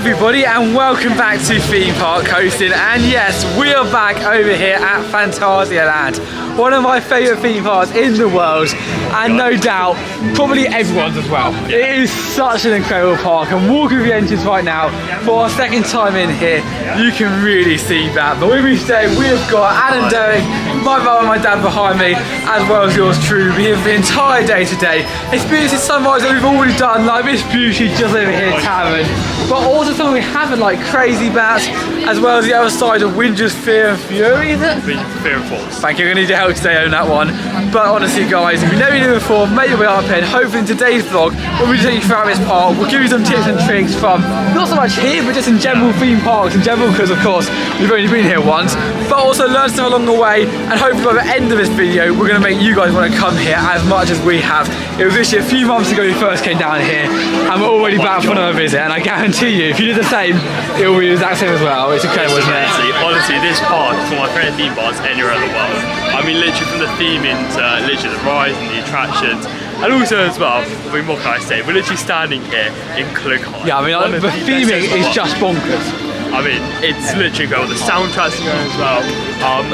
everybody and welcome back to Theme Park Coastin, and yes, we are back over here at Phantasialand, one of my favourite theme parks in the world, and no doubt probably everyone's as well. It is such an incredible park, and walking through the entrance right now for our second time in here, you can really see that. But with me today we have got Adam Derrick, my brother and my dad behind me, as well as yours truly. We have the entire day today experiencing sunrise that we've already done, like this beauty just over here, Tavern, but also something we haven't, like Crazy Bats, as well as the other side of Winter's Fear and Fury, is it? Fear and Force. Thank you, I'm going to need your help today on that one. But honestly guys, if you've never been here before, make your way up here, and hopefully in today's vlog, we'll be taking you throughout this park. We'll give you some tips and tricks from, not so much here, but just in general theme parks in general, because of course, we've only been here once, but also learn stuff along the way, and hopefully by the end of this video, we're going to make you guys want to come here as much as we have. It was literally a few months ago we first came down here, and we're already back for another visit, and I guarantee you, if you did the same, it will be the exact same as well. It's incredible, isn't it? Honestly, this park is one of my favourite theme parks anywhere in the world. I mean, literally from the theming to literally the rides and the attractions, and also as well, I mean, what can I say? We're literally standing here in Clughorn. Yeah, I mean, like, the theming is just bonkers. I mean, it's literally going, the soundtracks are going as well.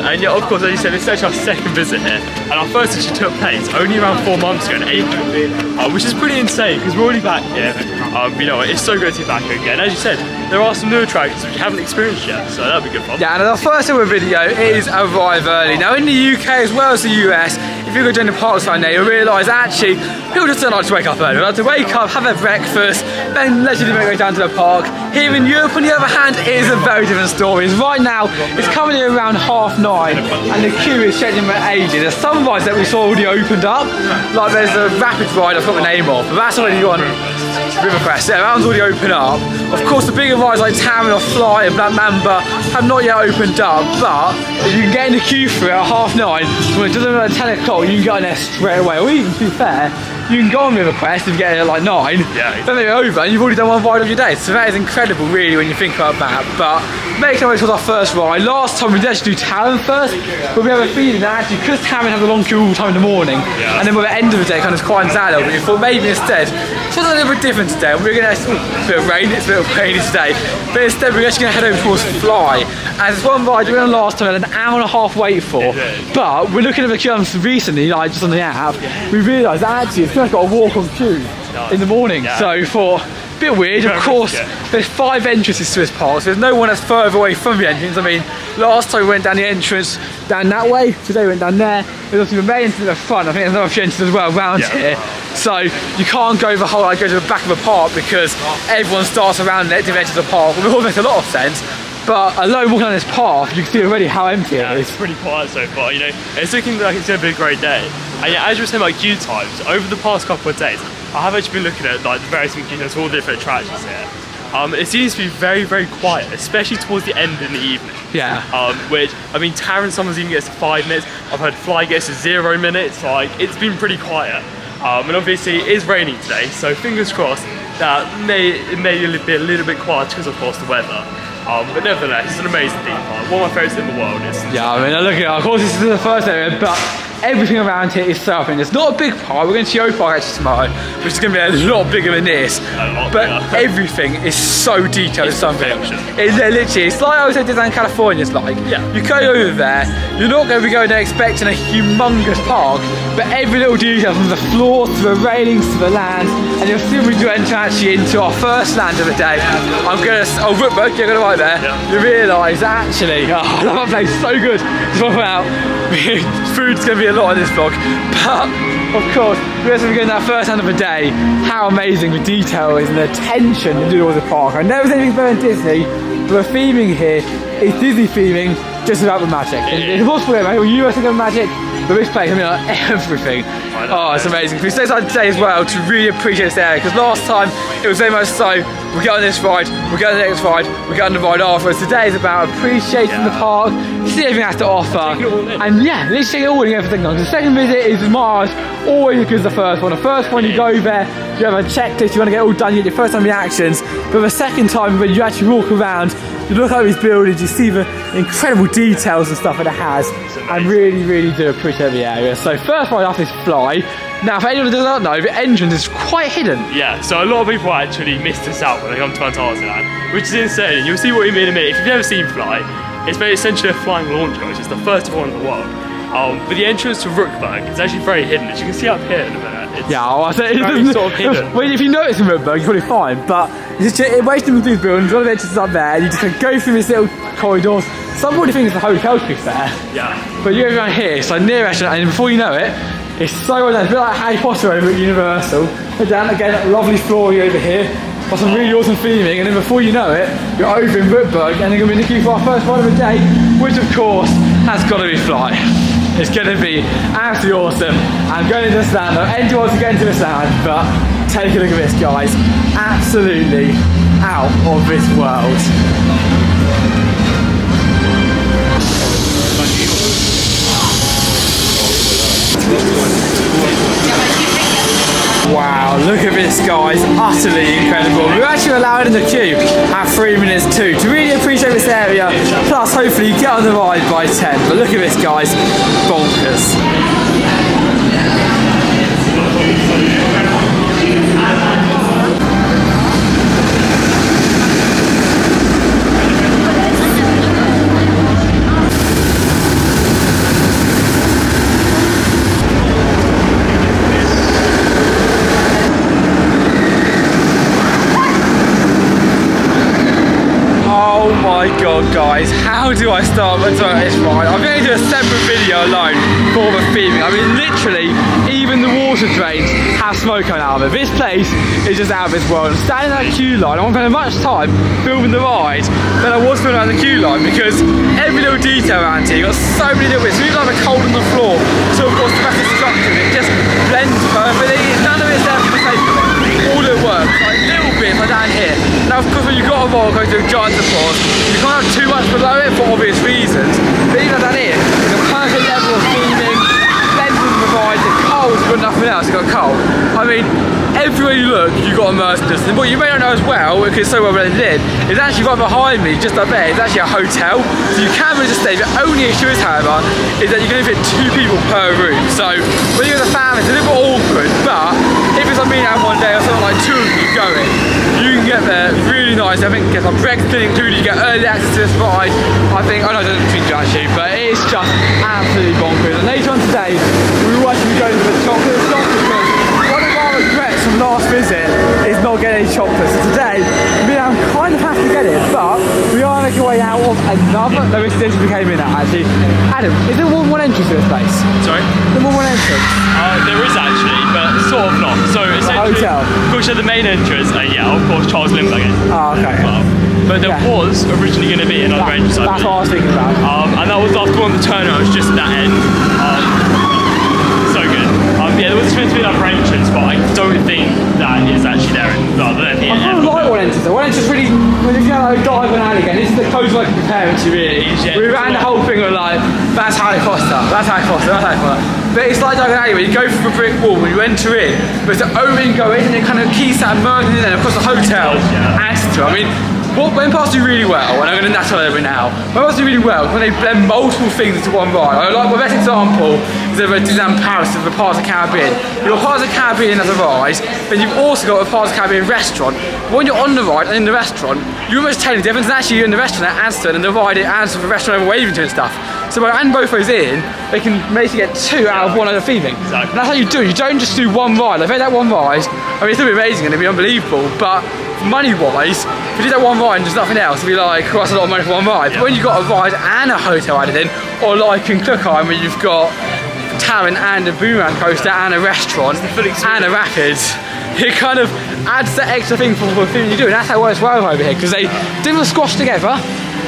And yeah, of course, as you said, it's actually our second visit here. And our first actually took place only around 4 months ago in April, which is pretty insane because we're already back here. You know, it's so good to be back here again. As you said, there are some new attractions which you haven't experienced yet, so that'll be good fun. Yeah, and our first ever video is Arrive Early. Now in the UK as well as the US, if you go join the parks right now, you'll realise actually people just don't like to wake up early. They like to wake up, have their breakfast, then leisurely make their way down to the park. Here in Europe, on the other hand, it is a very different story. Right now, it's coming in around 9:30, and the queue is stretching for ages. There's some rides that we saw already opened up, like there's a Rapids ride, I've got the name of, but that's already on Rivercrest. Yeah, that one's already opened up. Of course, the bigger rides like Tavern or Fly and Black Mamba have not yet opened up, but if you can get in the queue for it at 9:30, when it doesn't open at 10 o'clock, you can get in there straight away. Or even, to be fair, you can go on Rivercrest if you get in at like 9, then they're over and you've already done one ride of your day. So that is incredible really when you think about that. But making our way towards our first ride, last time we did actually do Tavern first, but we have a feeling that actually, because Tavern has a long queue all the time in the morning, and then by the end of the day it kind of quietens out a little bit, we thought maybe instead, something a little bit different today. We're going to, it's a bit of rain, it's a bit of rainy today, but instead we're actually going to head over towards Fly. And it's one ride we went on last time, had an hour and a half wait for, but we're looking at the queues recently, like just on the app, we realised that actually it's got a walk on queue in the morning, so for a bit weird. Of course, there's 5 entrances to this park, so there's no one that's further away from the entrance. I mean, last time we went down the entrance down that way, today we went down there. There's also the main entrance at the front. I think there's another few entrances as well around here. So you can't go the whole, like, go to the back of the park because everyone starts around the edge of the park. Well, it all makes a lot of sense. But alone walking down this path, you can see already how empty it is. It's pretty quiet so far, you know. It's looking like it's going to be a great day. And yeah, as you were saying about queue times, over the past couple of days, I have actually been looking at like the various queue times for all the different attractions here. It seems to be very, very quiet, especially towards the end in the evening. Yeah. Which, I mean, Tavern sometimes even gets to 5 minutes. I've heard Fly gets to 0 minutes. Like, it's been pretty quiet. And obviously it is raining today, so fingers crossed that it may be a little bit quiet because of course the weather. But nevertheless, it's an amazing theme park. One of my favourites in the world. Yeah, I mean, look at it. Of course, this is the first area, but everything around here is surfing. It's not a big park. We're going to Geo Park actually tomorrow, which is going to be a lot bigger than this. But everything is so detailed. It's something. It's literally, it's like I was at Disneyland California. It's like, you go over there, you're not going to be going there expecting a humongous park, but every little detail from the floor to the railings to the land, and you'll still be entering actually into our first land of the day. I'm going to, Rookburg, you're going to right there. You realise actually, I love that place, so good. Just want to point out, food's going to be a lot in this vlog, but of course, we're going to get that first hand of the day, how amazing the detail is and the attention to do with the park. I never seen anything better than Disney, but the theming here is Disney theming, just about the magic. It's possible, right? You guys think of magic, but this place, I mean, like, everything. Oh, it's amazing. We stay inside today as well to really appreciate this area, because last time it was very much so, we get on this ride, we get on the next ride, we get on the ride afterwards. Today is about appreciating the park, see everything it has to offer, and yeah, let's take it all in, everything on. The second visit is Mars, always as good as the first one. The first one you go there, you have a checklist, you want to get it all done, you get your first time reactions, but the second time when you actually walk around, you look at these buildings, you see the incredible details and stuff that it has, and really, really do appreciate the area. So first ride off is Fly. Now, for anyone who does not know, the entrance is quite hidden. Yeah, so a lot of people actually miss this out when they come to Phantasialand, which is insane. You'll see what you mean in a minute. If you've never seen Fly, it's essentially a flying launch, which is the first one in the world. But the entrance to Rookburg is actually very hidden, as you can see up here in a minute. It's I say very sort of hidden. Well, if you notice in Rookburg, you're probably fine, but it waits through these buildings, one of the entrances up there, and you just kind of go through this little corridors. Some probably think it's a hotel, to be fair. Yeah. But you go around here, it's like near restaurant, and before you know it, it's so well done. It's a bit like Harry Potter over at Universal. And down again, that lovely flooring over here. Got some really awesome theming, and then before you know it, you're over in Rookburg, and they're going to be looking for our first ride of the day, which of course has got to be Fly. It's going to be absolutely awesome. I'm going into the stand. Anyone wants to get into the stand, but take a look at this, guys. Absolutely out of this world. Wow, look at this, guys, utterly incredible. We were actually allowed in the queue at 3 minutes too, to really appreciate this area, plus hopefully get on the ride by 10. But look at this, guys, bonkers. Oh my god, guys, how do I start this ride? I'm going to do a separate video alone for the theming. I mean, literally, even the water drains have smoke coming out of it. This place is just out of this world. I'm standing in that queue line. I won't spend much time filming the ride than I was filming around the queue line, because every little detail around here, you've got so many little bits. So even like the cold on the floor, so of course the massive structure, it just blends perfectly. None of it's there for the sake of it. All it works, like little bits like down here. Now, of course, when you've got a roller coaster with giant supports, you can't have too much below it for obvious reasons. But even down here, it's a perfect level of theming, blends into the ride. The cold's got nothing else. You've got cold. I mean, everywhere you look, you've got immersion distance. What you may not know as well, because it's so well blended in, is actually right behind me, just up there, is actually a hotel. So you can really just stay. The only issue is, however, is that you can only fit 2 people per room. So when you're with a family, it's a little bit awkward, but if it's like me out one day or something, like 2 of you going, you can get there really nice. I think you get some breakfast included, you get early access to this ride. I think, I don't think you actually, but it's just absolutely bonkers. And later on today, we will actually be going to the chocolate shop, because one of our regrets from last visit is not getting any chocolate. So today, we kind of have to get it, but we are making our way out of another, no, this is we came in at actually. Adam, is there more than one entrance to this place? Sorry? Is there more than one entrance? There is actually, but sort of not. So essentially, hotel? Of course, the main entrance, yeah, of course, Charles Lindbergh is. Oh, okay. But there was originally going to be another entrance. That's what I was thinking about. And that was after one of the turnouts, just at that end. So good. Yeah, there was meant to be another entrance, but I don't think that is actually there. Rather than the I kind of like one entrance. One entrance really, when you go like dive an alley again, this is the closest I can compare it to really. Yeah, we ran the whole thing of like, that's Harry Potter, that's Harry Potter, that's Harry Potter. But it's like diving an alley where you go through a brick wall, when you enter in, but it's the opening go in, and it kind of keeps that immersion in there. And of course the hotel adds to it. I mean, when parts do really well, and I'm going to natter over now, when parts do really well, when they blend multiple things into one ride. I like my best example is over Disneyland Paris of the Pirates of the Caribbean. You've got Pirates of the Caribbean as a ride, then you've also got a Pirates of the Caribbean restaurant. When you're on the ride and in the restaurant, you're almost telling the difference, and actually you're in the restaurant that adds to it, and the ride it adds to the restaurant over waving to and stuff. So by adding both those in, they can basically get 2 out of 1 other theming. Exactly. And that's how you do it. You don't just do one ride. Like, if they had that one ride, I mean, it's going to be amazing and it'd be unbelievable, but money-wise, if you did that one ride and just nothing else, it'd be like, oh, that's a lot of money for one ride. But when you've got a ride and a hotel added in, or like in Cookheim where you've got Taron and a boomerang coaster and a restaurant and a rapids, it kind of adds that extra thing for the thing you do, and that's how it works well over here, because they didn't squash together,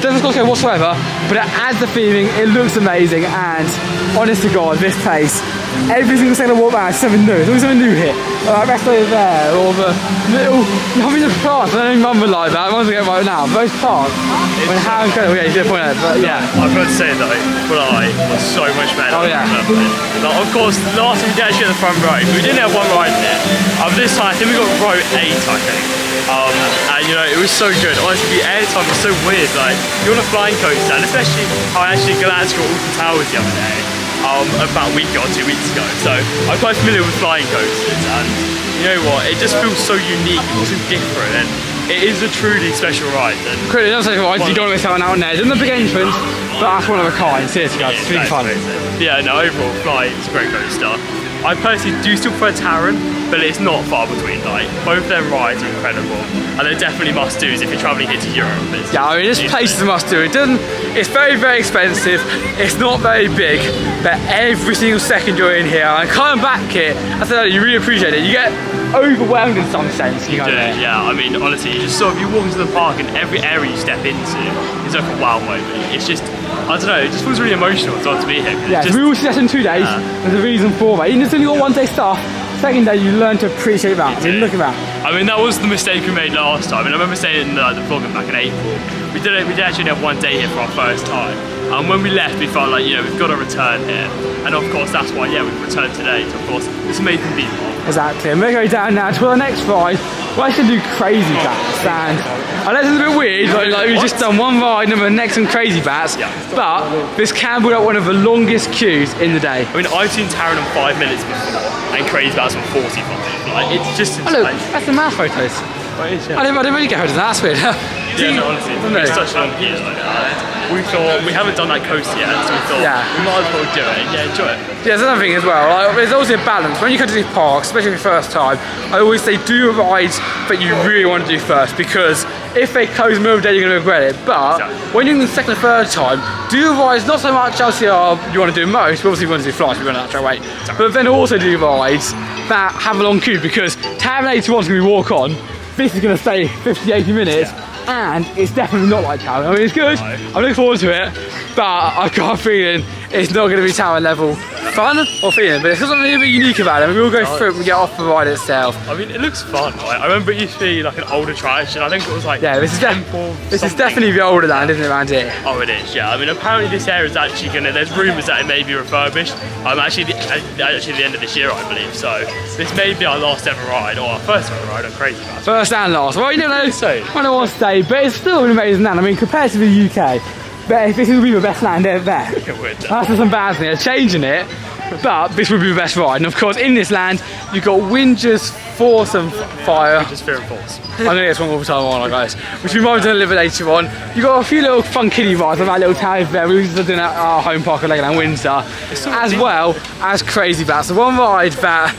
doesn't squash together whatsoever, but it adds the theming, it looks amazing, and honest to God, this place, every single second I walk by, it's something new. There's always something new here. Like that restaurant over there, or the little, I mean the plants, I don't even remember like that, I want to get right now, but those plants, I mean how incredible, yeah, you did point out, but yeah. I've got to say though, Fly was so much better. Oh yeah. Like, of course, last time we did actually at the front row, we didn't have one ride there. This time, I think we got row 8, I think. And you know, it was so good. Honestly, the airtime was so weird. Like, you're on a flying coaster, and especially how I actually glanced through Alton Towers the other day. about a week or 2 weeks ago. So I'm quite familiar with flying coasters, and you know what? It just feels so unique and so different, and it is a truly special ride. And Quickly, don't say rides, you don't want to miss out on there. It's in the big entrance, but that's one of a kind. Seriously, guys, it's really fun. Yeah, no, overall, flying is a great coaster. I personally do still prefer Taron, but it's not far between. Like, both their rides are incredible, and they're definitely must-dos if you're travelling here to Europe. Yeah, I mean, this place is a must-do. It's very, very expensive. It's not very big, but every single second you're in here, and coming back here, I said you really appreciate it. You get overwhelmed in some sense. You do, yeah. I mean, honestly, you just sort of, you walk into the park, and every area you step into is like a wow moment. It's just, I don't know, it just feels really emotional to be here. Yeah, we all suggest in 2 days. There's a reason for that. Even if it's only got 1 day stuff, second day you learn to appreciate that. I mean, look at that. I mean, that was the mistake we made last time. I mean, I remember saying in the vlogging back in April, we did actually have 1 day here for our first time. And when we left, we felt like, you know, we've got to return here. And of course, that's why, yeah, we've returned today to, of course, this amazing theme park. Exactly. And we're going down now to our next ride. We're actually going to do Crazy Bats. And I know this is a bit weird, like we've just done one ride and we're next on Crazy Bats. Yeah. But this can be one of the longest queues in the day. I mean, I've seen Taron in 5 minutes before, and Crazy Bats in 45. Like, it's just insane. Oh, look, that's the math photos. Oh, it is, yeah. I didn't really get hold of that. That's weird. Yeah, no, honestly, it's such a long queue. We thought, we haven't done that coaster yet, so we thought we might as well do it. Yeah, enjoy it. Yeah, there's another thing as well. Like, there's also a balance. When you come to these parks, especially the first time, I always say do rides that you really want to do first, because if they close in the middle of the day, you're going to regret it. But when you're in the second or third time, do rides not so much LCR you want to do most, but obviously you want to do flights, you want to actually wait. But then also do rides that have a long queue, because Taron 81 is going to be walk on. This is going to stay 50-80 minutes. And it's definitely not like Taron. I mean, it's good. I'm looking forward to it, but I've got a feeling it's not going to be Taron level fun or feeling. But there's something a bit unique about it. We'll go through it and we get off the ride itself. I mean, it looks fun. Right? I remember it used to be like an old attraction. I think it was like this is definitely the older land, isn't it, around here? Oh, it is. Yeah. I mean, apparently this area is actually going to. There's rumours that it may be refurbished. Actually the end of this year, I believe. So this may be our last ever ride, or our first ever ride on Crazy Bats. First and last. Well, you don't know. I don't want to stay, but it's still an amazing land. I mean, compared to the UK, but this would be the best land ever there. That's just embarrassing. They're changing it, but this would be the best ride. And of course, in this land, you've got Winger's Force and Fire. Winger's Fear and Force. I'm going to get this one all the time on, guys. Which we might be doing a little bit later on. You've got a few little fun kiddie rides, like that little tower there. We used to do at our home park at Legoland Windsor, as well as Crazy Bats. So one ride that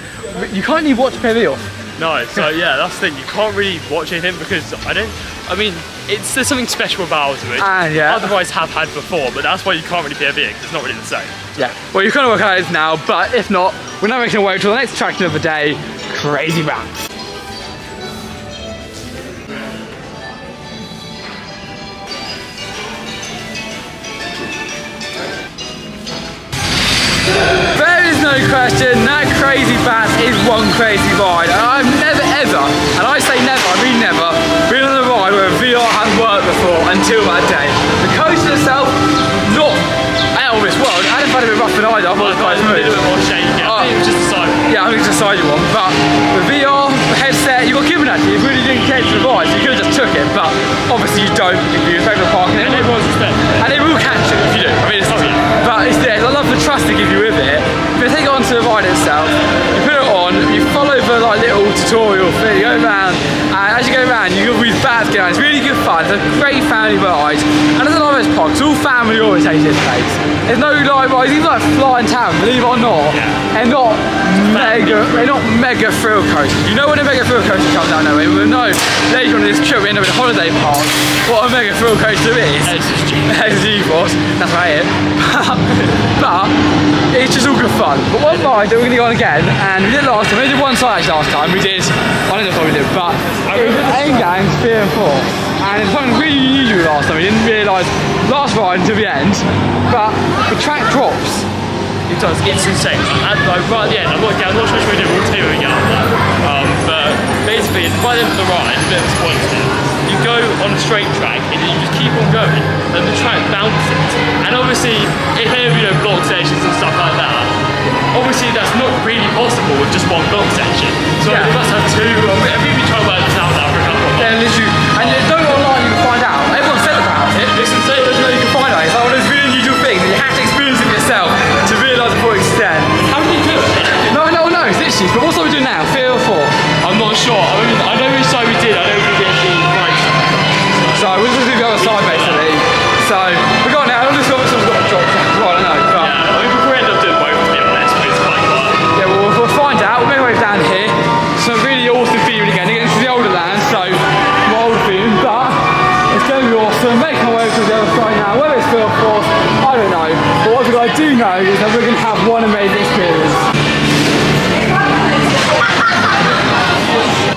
you can't even watch PV off. No, so yeah, that's the thing. You can't really watch anything because I mean, there's something special about it, which otherwise have had before, but that's why you can't really PV it, because it's not really the same. Yeah, well, you kind of work out it now, but if not, we're now making our way to the next attraction of the day, Crazy Bats. There is no question that Crazy Bats is one crazy ride, and I've never ever, and I say never, I mean never, been on a ride where a VR had worked before until that day. The coaster itself, not out of this world. I didn't find it a bit rough and either. I thought it was quite smooth. A little bit more shaky. I think it was just a side one. Yeah, I think it's a side one, but the VR, the headset, you got given actually. You really didn't care to the ride, so you could have just took it, but obviously you don't if you're favourite parking. And everyone's respected. And they will catch you if you do. I mean, it's but it's there. I love the trust they give you with it. If you take it onto the ride itself, you put it on, you follow the little tutorial thing, you go around, and as you go around, you got these bats going. It's really good fun. It's a great family ride, and there's a lot of those parks. It's all family orientated this place. There's no rides, even like Flying Town, believe it or not, and not mega thrill coasters. You know when a mega thrill coaster comes down there, we'll know later on in this trip we end up in a holiday park what a mega thrill coaster is. It's G-Force, that's right. But it's just all good fun. But one ride that we're going to go on again, and we did last time, we did one side last time, we did, I don't know what we did, but it was N-Gang's Fear and Force. And it's something really unusual last time, we didn't realise last ride until the end, but the track drops. It does, it's insane. And like right at the end, I'm not sure which way we do, we'll tell you when we get up there. But basically, by the end of the ride, a bit of a spoiler here, you go on a straight track and you just keep on going, and the track bounces. And obviously, if there are block sections and stuff like that, obviously that's not really possible with just one block section. So we must have two, we've been trying to work this out now for a couple of months. Yeah, literally, and you don't online you can find out. Everyone said about it, it's insane, you can find out. It's like one of those really unusual things, and you have to experience it yourself to realise the I do know is that we're going to have one amazing experience.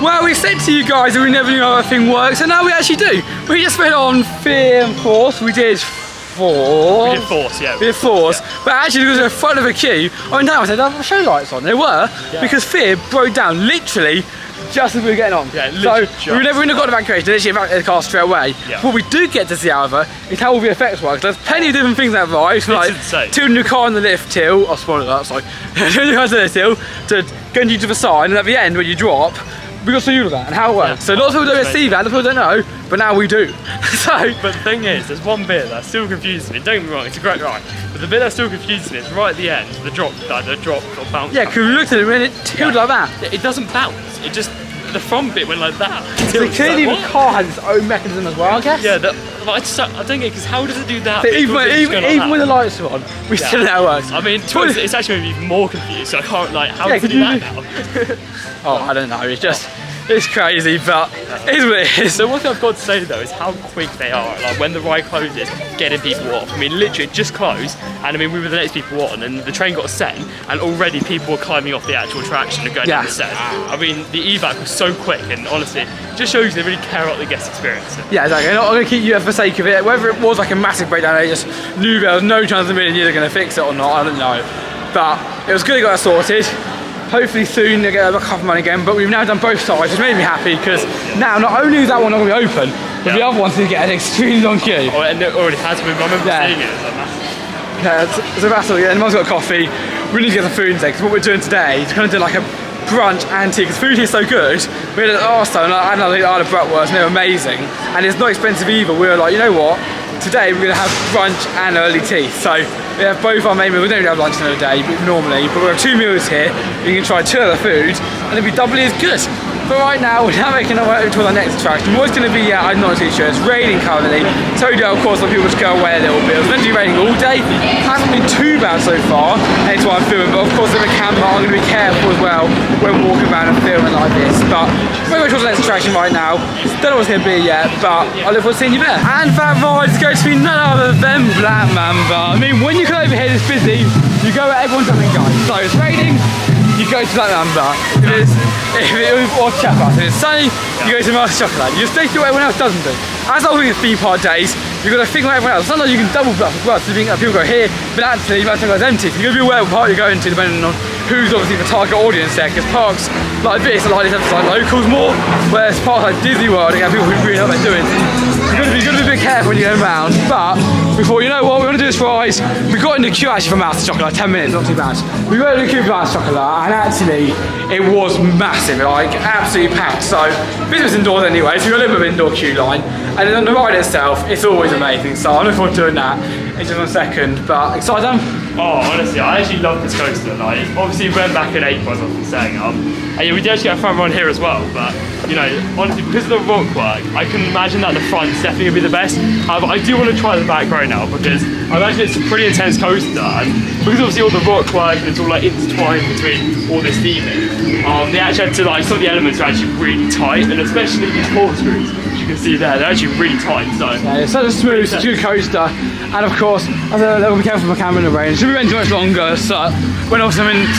Well, we said to you guys that we never knew how everything works, and now we actually do. We just went on Fear and Force. We did Force. We did Force, yeah. We did Force. Yeah. But actually, because we were in front of a queue, I went down and said, "Have show lights on." They were, because Fear broke down literally just as we were getting on. Yeah, so we never even got evacuation, literally evacuated the car straight away. Yeah. What we do get to see, however, is how all the effects work. There's plenty of different things that rise, from like tilting the car in the lift till, oh, spoiler that, sorry, tilting the car in the lift till, to going you to the side, and at the end when you drop, we got to see all of that and how it works. Yeah, so lots of people don't see that, lots of people don't know, but now we do. But the thing is, there's one bit that still confuses me. Don't get me wrong, it's a great ride. But the bit that still confuses me is right at the end, the drop or bounce. Yeah, because we looked at it and it tilted like that. Yeah, it doesn't bounce. It just, the front bit went like that. So clearly the car has its own mechanism as well, I guess. Yeah, I don't get it, because how does it do that? So even when the lights are on, we still know how it works. I mean, it's actually made me even more confused, so I can't, like, how does it do that now? Oh, I don't know, it's just, it's crazy, but it is what it is. So one thing I've got to say though is how quick they are, like when the ride closes, getting people off. I mean, literally it just closed, and I mean, we were the next people on, and the train got set, and already people were climbing off the actual attraction and going down the set. I mean, the evac was so quick, and honestly, it just shows they really care about the guest experience. Yeah, exactly. I'm not going to keep you for the sake of it. Whether it was like a massive breakdown, they just knew there was no chance in a million years they're going to fix it or not, I don't know. But it was good they got it sorted. Hopefully soon they'll get a couple money again, but we've now done both sides, which made me happy, because now not only is that one not going to be open, but the other one's going to get an extremely long queue. Oh, and it already has been. I remember seeing it. So that's all. Yeah, Mum's got a coffee. We need to get some food today, because what we're doing today is kind of do like a brunch and tea, because food here is so good. We had an Arstone, I had a bratwurst, and they're amazing, and it's not expensive either. We were like, you know what? Today we're going to have brunch and early tea. So we have both our main meals. We don't really have lunch another day normally, but we have 2 meals here. You can try 2 other food, and it'll be doubly as good. But right now, we're now making our way to our next attraction. What's going to be, I'm not too sure. It's raining currently. Told you, of course, some people just go away a little bit. It was meant to be raining all day. It hasn't been too bad so far, hence why I'm filming. But of course, with a camera, I'm going to be careful as well when walking around and filming like this. But we're going to the next attraction right now. Don't know what it's going to be yet, but I look forward to seeing you there. And that ride is going to be none other than Black Mamba. I mean, when you come over here, it's busy. You go where everyone's coming, guys. So it's raining. You go to Black Mamba. If it's sunny, you go to Master Chocolate. You just take it what everyone else doesn't do. As I was with theme park days, you've got to think like everyone else. Sometimes you can double bluff as well, so people go here, but actually Master Chocolate's empty. So you've got to be aware of what part you're going to, depending on who's obviously the target audience there, because parks like this are like this, like locals more, whereas parks like Disney World, again, people who really know what they're doing. You've got to be a bit careful when you go around, but before you know what, we want to do this rise. We got in the queue actually for Master Chocolate, like 10 minutes, not too bad. We got in the queue for Master Chocolate, and actually, it was massive, like absolutely packed. So, this was indoors anyway, so we've got a little bit of indoor queue line. And then on the ride itself, it's always amazing, so I'm looking forward to doing that in just 1 second, but excited? Oh, honestly, I actually love this coaster. Like, obviously we went back in April, as I was saying, and yeah, we did actually get a front run here as well, but, you know, honestly, because of the rock work, I can imagine that the front's definitely going to be the best. However, I do want to try the back right now, because I imagine it's a pretty intense coaster, and because obviously all the rock work, and it's all like intertwined between all this theming, they actually had to, like, some of the elements are actually really tight, and especially these corkscrews, as you can see there, they're actually really tight, so. Yeah, it's such a smooth, such a good coaster, and of course, I will be careful with my camera in the rain. It shouldn't be too much longer, so when I'm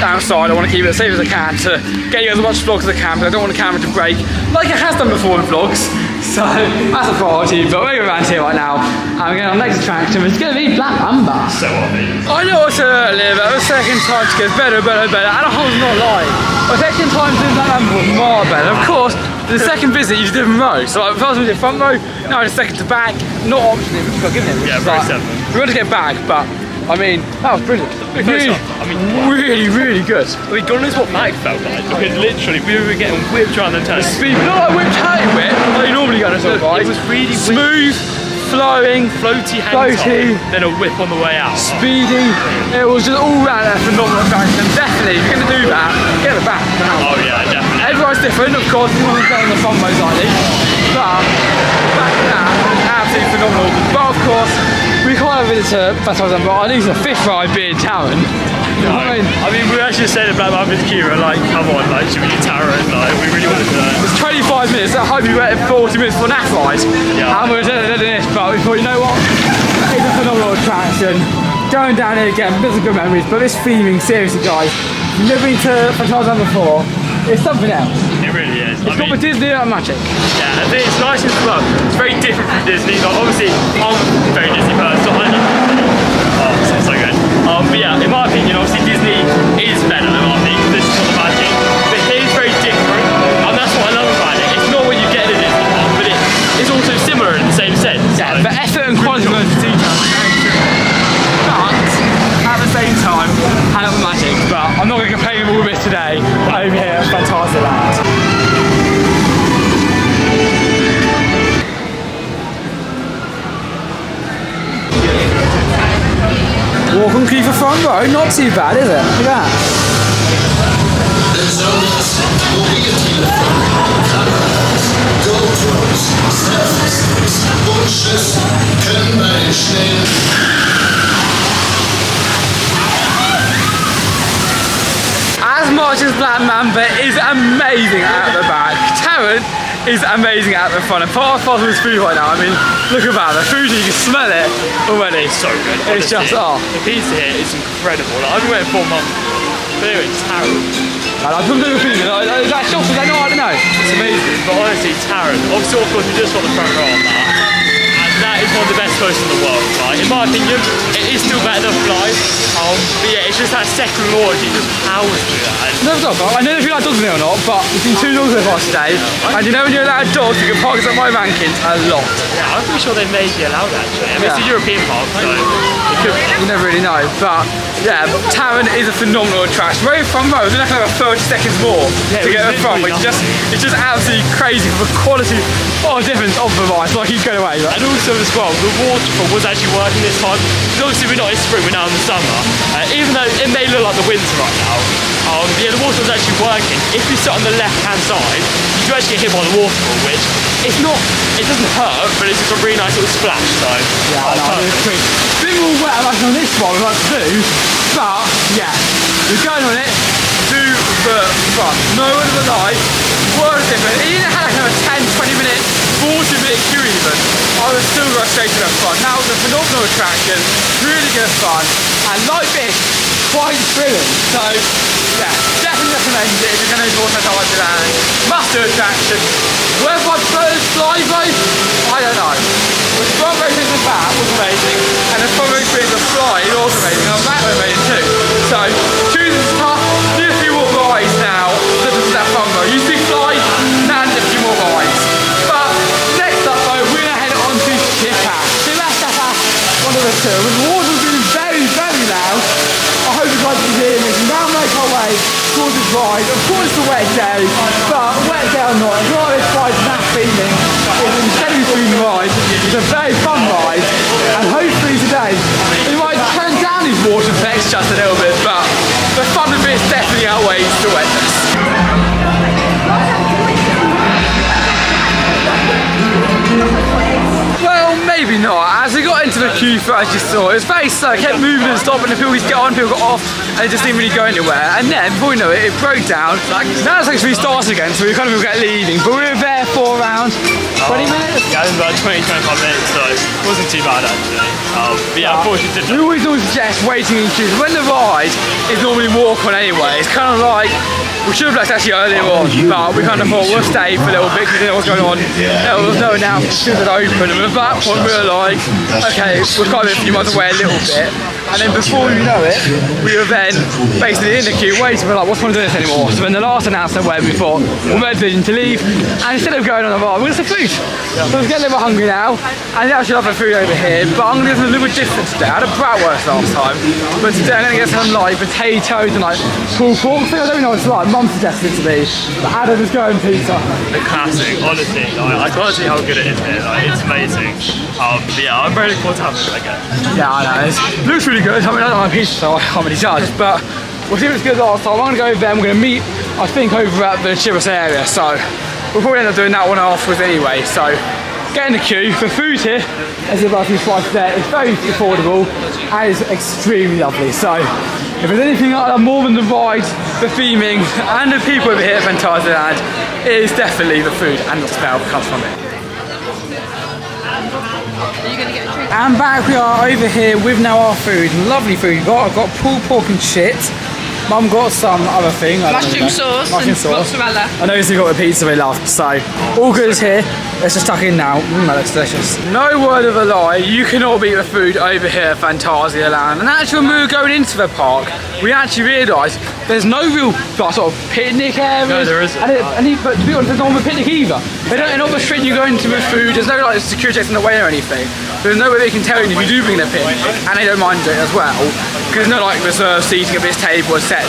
outside, I want to keep it as safe as I can to get you as much vlogs as I can, but I don't want the camera to break, like it has done before in vlogs. So that's a priority, but we're around here right now. I'm going on the next attraction, it's going to be Black Mamba. So obvious. I know what's earlier, but the second time it gets better, and I was not lying. The second time doing Black Mamba was more better. Of course, the second visit you did different rows. So like, first we did front row, now it's second to back, not optionally, but you've got to give it. Yeah, very simple. We want to get back, but I mean, that was brilliant. Really, I mean, really good. I mean, God knows what back felt like, because literally we were getting whipped around the turn. The speed, not like whipped hang whip, like you normally go on a sort of ride. It was really smooth, flowing, floaty hang time, then a whip on the way out. Speedy. It was just all round a phenomenal attraction. And definitely, if you're going to do that, get it back. Oh yeah, definitely. Everyone's different, of course. You want to go on the front row slightly, but back to that, absolutely phenomenal. But of course, we can't have a visit to Phantasialand, but I think it's the 5th ride being Taron. No. I mean, we were actually saying about Black Mamba Kira, like, come on, like, should we do Taron? Like, we really wanted to know. It's 25 minutes, I hope you waited 40 minutes for an F ride. Yeah. And we were doing this, but we thought, you know what? It's a phenomenal attraction. going down here again, there's some good memories, but this theming, seriously guys, if you've never been to Phantasialand before, it's something else. It really is. It's got the Disney and magic. Yeah, I think it's nice as well. It's very different from Disney. Like, obviously, I'm a very Disney person. So so good. But yeah, in my opinion, obviously Disney is better than I think. This is not the magic. But here's very different, and that's what I love about it. It's not what you get in a Disney park, but it's also similar in the same sense. Yeah, so. but effort and quality goes to detail. But at the same time, I love the magic. But I'm not going to complain all of it today over here at Phantasialand. Walk on queue for front row, not too bad, is it? Look at that. As much as Black Mamba is amazing at the back, Tarrant is amazing at the front. And part of Fossil's food right now, I mean, look at that, the food, you can smell it already. It's so good. It's honestly. just, oh. The pizza here is incredible. Like, I've been waiting 4 months. But anyway, it's Tarrant. I've been doing a feeling, is that shop, is that not, I don't know. It's amazing, but honestly, Tarrant. Obviously, of course, we just got the front row on that. And that is one of the best coasters in the world, right? In my opinion, it is still better than Fly. But yeah, it's just that second launch, it just powers through that. No, I don't know if you like dogs in it or not, but we've seen 2 dogs so far today. And you know when you're allowed dogs, you can park us at my rankings a lot. Yeah, I'm pretty sure they may be allowed actually. I mean, it's a European park, so it could be. You never really know, but yeah, Tarrant is a phenomenal attraction. Right in front row, we're like 30 seconds more to get in front, but it's just absolutely crazy for the quality of difference of the ride, so I keep going away. But. And also as well, the waterfall was actually working this time. Because obviously we're not in spring, we're now in the summer. Even though it may look like the winter right now, yeah, the waterfall's actually working. If you sit on the left-hand side, you do actually get hit by the waterfall, which it's not, it doesn't hurt, but it's just a really nice little splash, so. Yeah, I know, it's great. A bit more wet like on this one, we'd like to do, but yeah, we're going on it to the front. No one of the light, world of different. Even had like a 10-20 minute, 40-minute queue even, I was still going straight to the front. That was a phenomenal attraction, really good fun, and like this, quite thrilling. So yeah, definitely recommend it if you're going to go to Phantasialand. Must do attraction. Where my first fly though, I don't know. The front row experience of that was amazing, and the front row experience of Fly is also amazing, and that was amazing too. So choosing is tough. Need a few more rides now. Listen to that front row. You see Fly, now need a few more rides. But next up though, we're gonna head on to one of the two. With the water's been very, very loud. I hope you guys can hear me. Now make our way towards this ride. Of course it's a wet day, but wet day or not, as long as this ride's not feeling, it's an incredibly thrilling ride. It's a very fun ride, and hopefully today we might turn down these water effects just a little bit, but the fun of it definitely outweighs the wetness. Well, maybe not. As we got into the queue for, as you saw, it was very slow. It kept moving and stopping, and people get on, people got off, and it just didn't really go anywhere. And then, before we know it, it broke down. Now it's actually restarted again, so we kind of regret leaving. But we were there for around 20 minutes? Yeah, it was about 20-25 minutes, so it wasn't too bad actually. But yeah, unfortunately we always suggest waiting in queues. When the ride is normally walk on anyway, it's kind of like, we should have left actually earlier on, but we kind of thought we'll stay for a little bit because we didn't know what's going on. There was no announcement as soon as it opened, and at that point we were like, okay, we've got a few months away a little bit. And then before we know it, we were then basically in the queue waiting. We're like, what's the point of doing this anymore? So then the last announcement where we thought, we made the decision to leave, and instead of going on the ride, we're going to some food. So we're getting a little bit hungry now, and I actually love the food over here, but I'm going to do something a little bit different today. I had a bratwurst last time, but today I'm going to get some like potatoes and like pulled pork thing. I don't know what it's like. Mum suggested it to me, but Adam is going pizza. The classic, honestly. I can't see how good it is here. Like, it's amazing. But yeah, I'm very looking forward to having it again. Yeah, I know. It looks really good. I mean, I don't like pizza, so I can't really judge, but we'll see if it's good last time. I'm going to go over there and we're going to meet, I think, over at the Chivas area, so we'll probably end up doing that one afterwards anyway. So get in the queue. The food here, as you're about to try today, it's very affordable and it's extremely lovely. So if there's anything I love more than the ride, the theming, and the people over here at Phantasialand, it is definitely the food and the smell that comes from it. Are you going to get a treat? And back we are over here with now our food. Lovely food. I've got pulled pork and shit. Mum got some other thing. Mushroom sauce and mozzarella. I know you got the pizza we love, so all good is here. Let's just tuck in now. That looks delicious. No word of a lie, you cannot beat the food over here at Phantasialand. And actually when we were going into the park, we actually realised there's no real sort of picnic areas. No, there isn't. But to be honest, there's no one with picnic either. They're not restricting you going to the food. There's no like security checks in the way or anything. There's no way they can tell you if you do bring a picnic, and they don't mind it as well. Because there's no like reserved seating at this table, etc.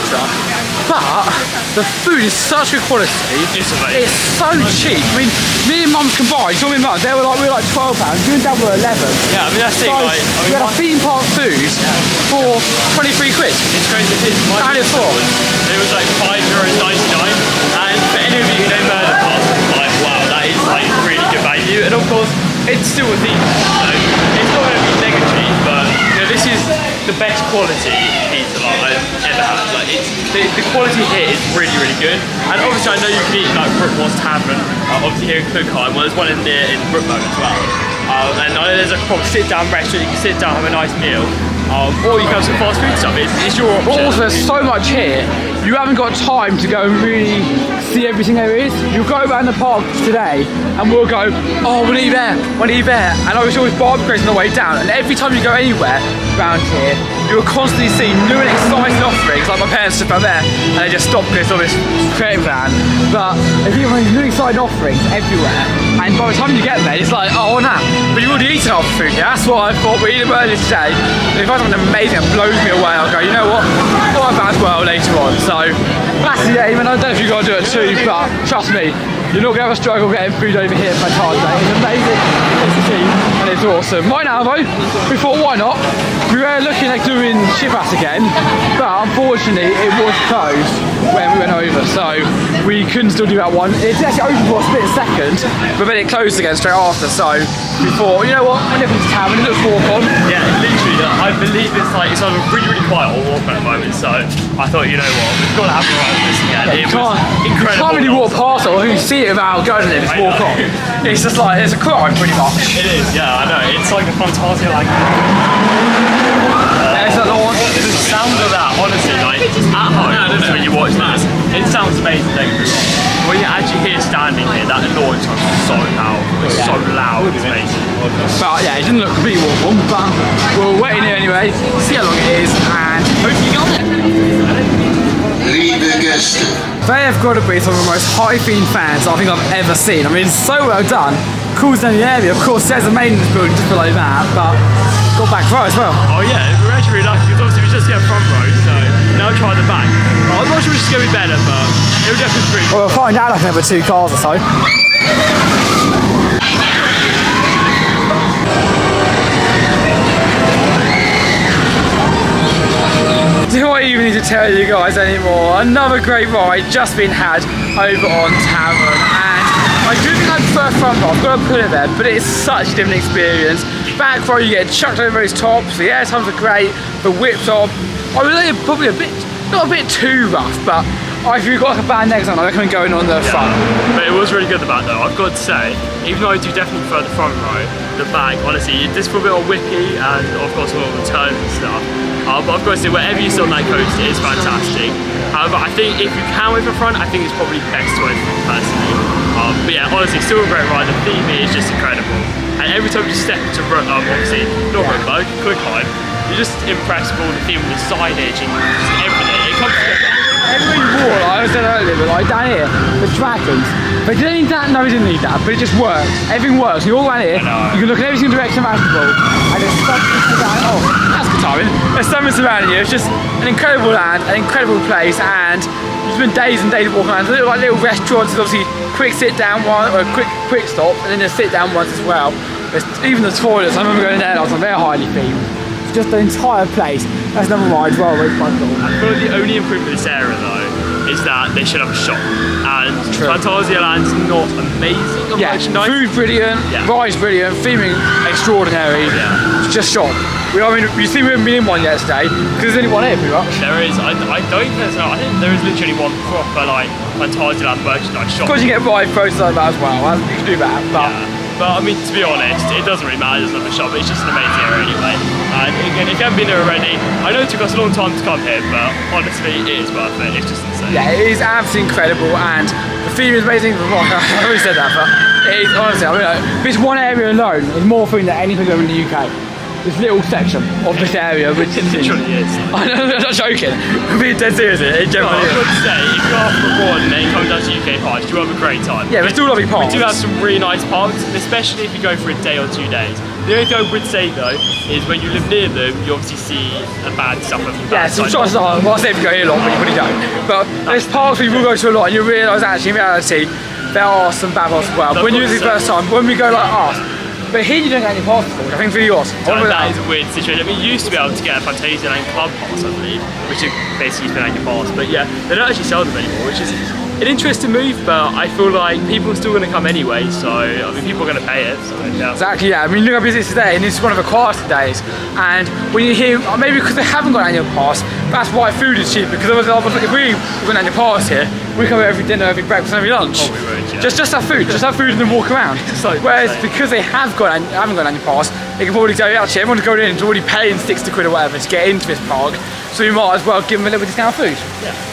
But the food is such good quality. It's amazing. It's so cheap. I mean, me and Mum combined, you know, me and Mum, we were like £12. You and Dad were 11. Yeah, I mean that's it. So we had a theme park food for 23 quid. It's crazy. How did it fall? It was like €5.99, and for any of you who know murder parts, like wow, that is like really good value. And of course, it's still a theme. So it's not going to be mega cheap, but you know, this is the best quality pizza I've ever had. Like it's the quality here is really good. And obviously I know you can eat like Brookmore's Tavern, obviously here in Cookheim. Well, there's one in Brookmore as well. And I know there's a proper sit-down restaurant. You can sit down, have a nice meal. Or you can have some fast food stuff. It's your option. But also there's so much here, you haven't got time to go and really see everything there is. You'll go around the park today and we'll go, oh, we'll eat there. And I was always barbecuing on the way down. And every time you go anywhere around here, you'll constantly see new and exciting offerings. Like my parents stood out there and they just stopped because of this creative van. But there's even new exciting offerings everywhere. And by the time you get there, it's like, oh, nah. But you've already eaten our food, yeah? That's what I thought. We're eating earlier today. And if I find something amazing that blows me away, I'll go, you know what? I'll have that as well later on. So that's the aim, and I don't know if you've got to do it too, but trust me, you're not going to have a struggle getting food over here at Phantasialand. It's amazing, it's cheap, and it's awesome. Right now though, we thought why not? We were looking at doing Shipbass again, but unfortunately it was closed when we went over, so we couldn't still do that one. It's actually open for a split second, but then it closed again straight after, so we thought, you know what, we're nipping to town, and it looks walk on. Yeah, literally, I believe it's either really quiet or walk at the moment, so I thought, you know what, we've got to have a ride on this again. Yeah, it was incredible. You can't really walk past it, or you see it without going there, just walk on. It's just like, it's a crime pretty much. It is, yeah, I know, it's like a Phantasialand. There's a launch. The sound of that, honestly, like, at home, when you watch this, it sounds amazing, don't get me wrong. When you're actually here standing here, that launch sounds so powerful, it's so loud, it's amazing. But yeah, it didn't look completely walkable, but we're waiting here anyway, see how long it is, and hopefully get on it. They have got to be some of the most high-themed fans I think I've ever seen. I mean, it's so well done. Cools down the area, of course there's a maintenance building just below that, but got back row as well. Oh yeah, we're actually really lucky because obviously we just get front row, so now try the back. Well, I'm not sure which is going to be better, but it'll definitely be pretty Well, we'll find out like another 2 cars or so. Do I even need to tell you guys anymore? Another great ride just been had over on Tavern, and I do think I prefer front row. I've got to put it there, but it is such a different experience. Back row, you get chucked over those tops. The air times are great. The whips are, I would say, probably a bit, not a bit too rough, but if you've got like a bad neck on, I recommend going on the front. But it was really good the back though. I've got to say, even though I do definitely prefer the front row, the back, honestly, this for a bit of whippy and of course all the turns and stuff. But of course, wherever you sit on that coaster, it's fantastic. However, I think if you can with the front, I think it's probably best to open personally. But yeah, honestly, still a great ride. The theme is just incredible. And every time you step into obviously, not Rookmore, Cookheim, you're just impressed with all the theme, the signage and just everything. It comes together. Every wall, like I said earlier, but like down here, the dragons, they didn't need that, no, we didn't need that, but it just works. Everything works. You all around here, you can look in every single direction imaginable, and there's something surrounding. Oh, that's good timing. There's something surrounding you. It's just an incredible land, an incredible place, and you spend days and days walking around. There's little restaurants, there's obviously quick sit down one, or quick stop, and then there's sit down ones as well. There's even the toilets. I remember going there, I was on very highly themed. Just the entire place. That's another ride as well. It's quite cool. I feel like the only improvement in this area though is that they should have a shop. And Phantasialand's not amazing on merchandise. Food brilliant, ride's brilliant, theming extraordinary. Yeah. Just shop. I mean, you see we haven't been in one yet today because there's only one here pretty much. There is. I don't think there's. I think there is literally one proper like Phantasialand merchandise shop. Of course you get ride photos like that as well. You can do that, but. Yeah. But I mean, to be honest, it doesn't really matter. It's not the shop. It's just an amazing area anyway. And again, if you haven't been there already, I know it took us a long time to come here, but honestly, it is worth it. It's just insane. Yeah, it is absolutely incredible, and the theme is amazing. I already said that, but it is honestly. I mean, this one area alone is more theme than anything over in the UK. This little section of this area, which it literally is. I know, I'm not joking. I'm being dead serious. It generally I would say, if you're after abroad and then you come down to UK parks, you have a great time. Yeah, we still lovely parks. We do have some really nice parks, especially if you go for a day or 2 days. The only thing I would say though is when you live near them, you obviously see a bad stuff. Yeah, some shots are. Well, I say if you go here a lot, but you probably don't. But there's parks we will go to a lot, and you realise actually in reality there are some bad parks as well. When you visit the first time, when we go like us. But here you don't get any passes, I think for yours. That is a weird situation. I mean, you used to be able to get a Phantasialand club pass, I believe, which is basically spin out your pass. But yeah, they don't actually sell them anymore, which is an interesting move, but I feel like people are still going to come anyway, so I mean, people are going to pay it. So, yeah. Exactly, yeah. I mean, look how busy it is today, and this is one of the quietest days. And when you hear, maybe because they haven't got an annual pass, that's why food is cheap. Because otherwise, if we got an annual pass here, we come here every dinner, every breakfast, and every lunch. Oh, we would, yeah. Just have food, and then walk around. Whereas because they haven't got an annual pass, they can probably go, actually, everyone's going in and already paying 60 quid or whatever to get into this park, so we might as well give them a little bit of discount food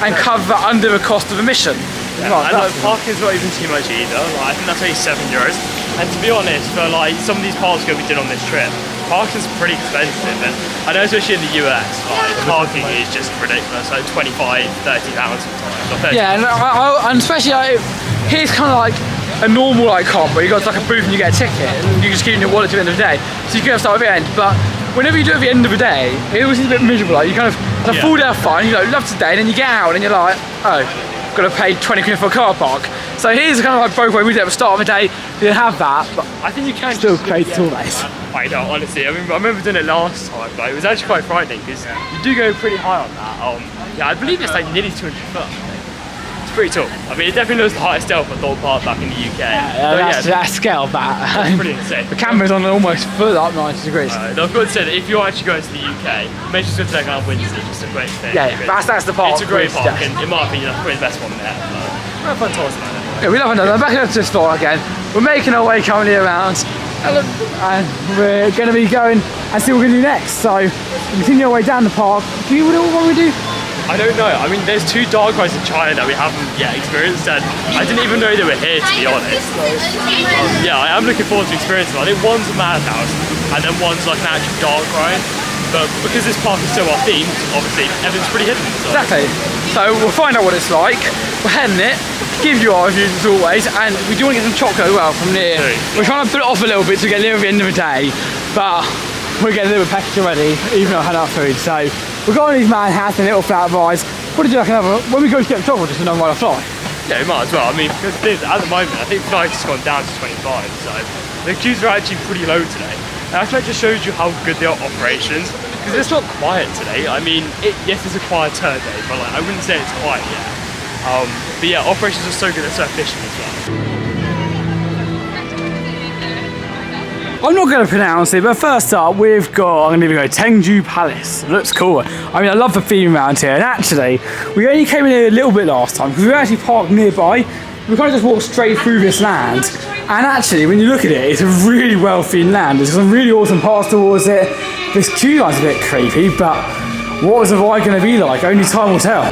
and cover that under the cost of admission. Yeah, and like, parking's not even too much either. Like, I think that's only €7. And to be honest, for like some of these parks we did on this trip, parking's pretty expensive. And I know especially in the US, like parking is just ridiculous, like £25, £30 sometimes. Yeah, and especially like, here's kind of like a normal like comp where you got like a booth and you get a ticket and you just keep it in your wallet to the end of the day. So you can start at the end, but whenever you do it at the end of the day, it always is a bit miserable. Like you kind of have a full day of fun, you know, love today, and then you get out and you're like, oh, got to pay 20 quid for a car park. So here's kind of like both ways we did at the start of the day. You didn't have that, but I think you can still create all days. I know, honestly. I remember doing it last time, but it was actually quite frightening because you do go pretty high on that. Yeah, I believe it's like nearly 200 foot. It's pretty tall. I mean, it definitely was the highest elf I thought park back in the UK. That scale back. That's pretty insane. The camera's on almost full up 90 degrees. I've got to say that if you're actually going to the UK, make sure to take out Windsor, just a great thing. Yeah, that's the park. It's a great park, and in my opinion, that's probably the best one there. We're fantastic. Yeah, we love another. Back up to the store again. We're making our way currently around, and we're going to be going and see what we're going to do next. So, continue our way down the park. Do you know what we do? I don't know. I mean, there's 2 dark rides in China that we haven't yet experienced, and I didn't even know they were here, to be honest. Yeah, I am looking forward to experiencing them. I think one's a madhouse, and then one's like an actual dark ride. But because this park is so well themed, obviously everything's pretty hidden. So. Exactly. So we'll find out what it's like. We're heading it. Give you our reviews as always, and we do want to get some chocolate as well from near. We're trying to put it off a little bit to get near the end of the day, but we're getting a little package already, even though I had our food. So we've got all these man hats and little flat rides. What did you like another? When we go to get the chocolate, just another ride of fly. Yeah, we might as well. I mean, because at the moment, I think flights has gone down to 25, so the queues are actually pretty low today. And I think that just shows you how good they are operations. Because it's not quiet today. I mean, yes, it's a quieter day, but like, I wouldn't say it's quiet yet. But yeah, operations are so good, they're so efficient as well. I'm not going to pronounce it, but first up, we've got, I'm going to go Tengju Palace. It looks cool. I mean, I love the theme around here, and actually, we only came in here a little bit last time, because we were actually parked nearby. We kind of just walked straight through this land, and actually, when you look at it, it's a really well-themed land. There's some really awesome parts towards it. This queue line's a bit creepy, but what was the ride going to be like? Only time will tell.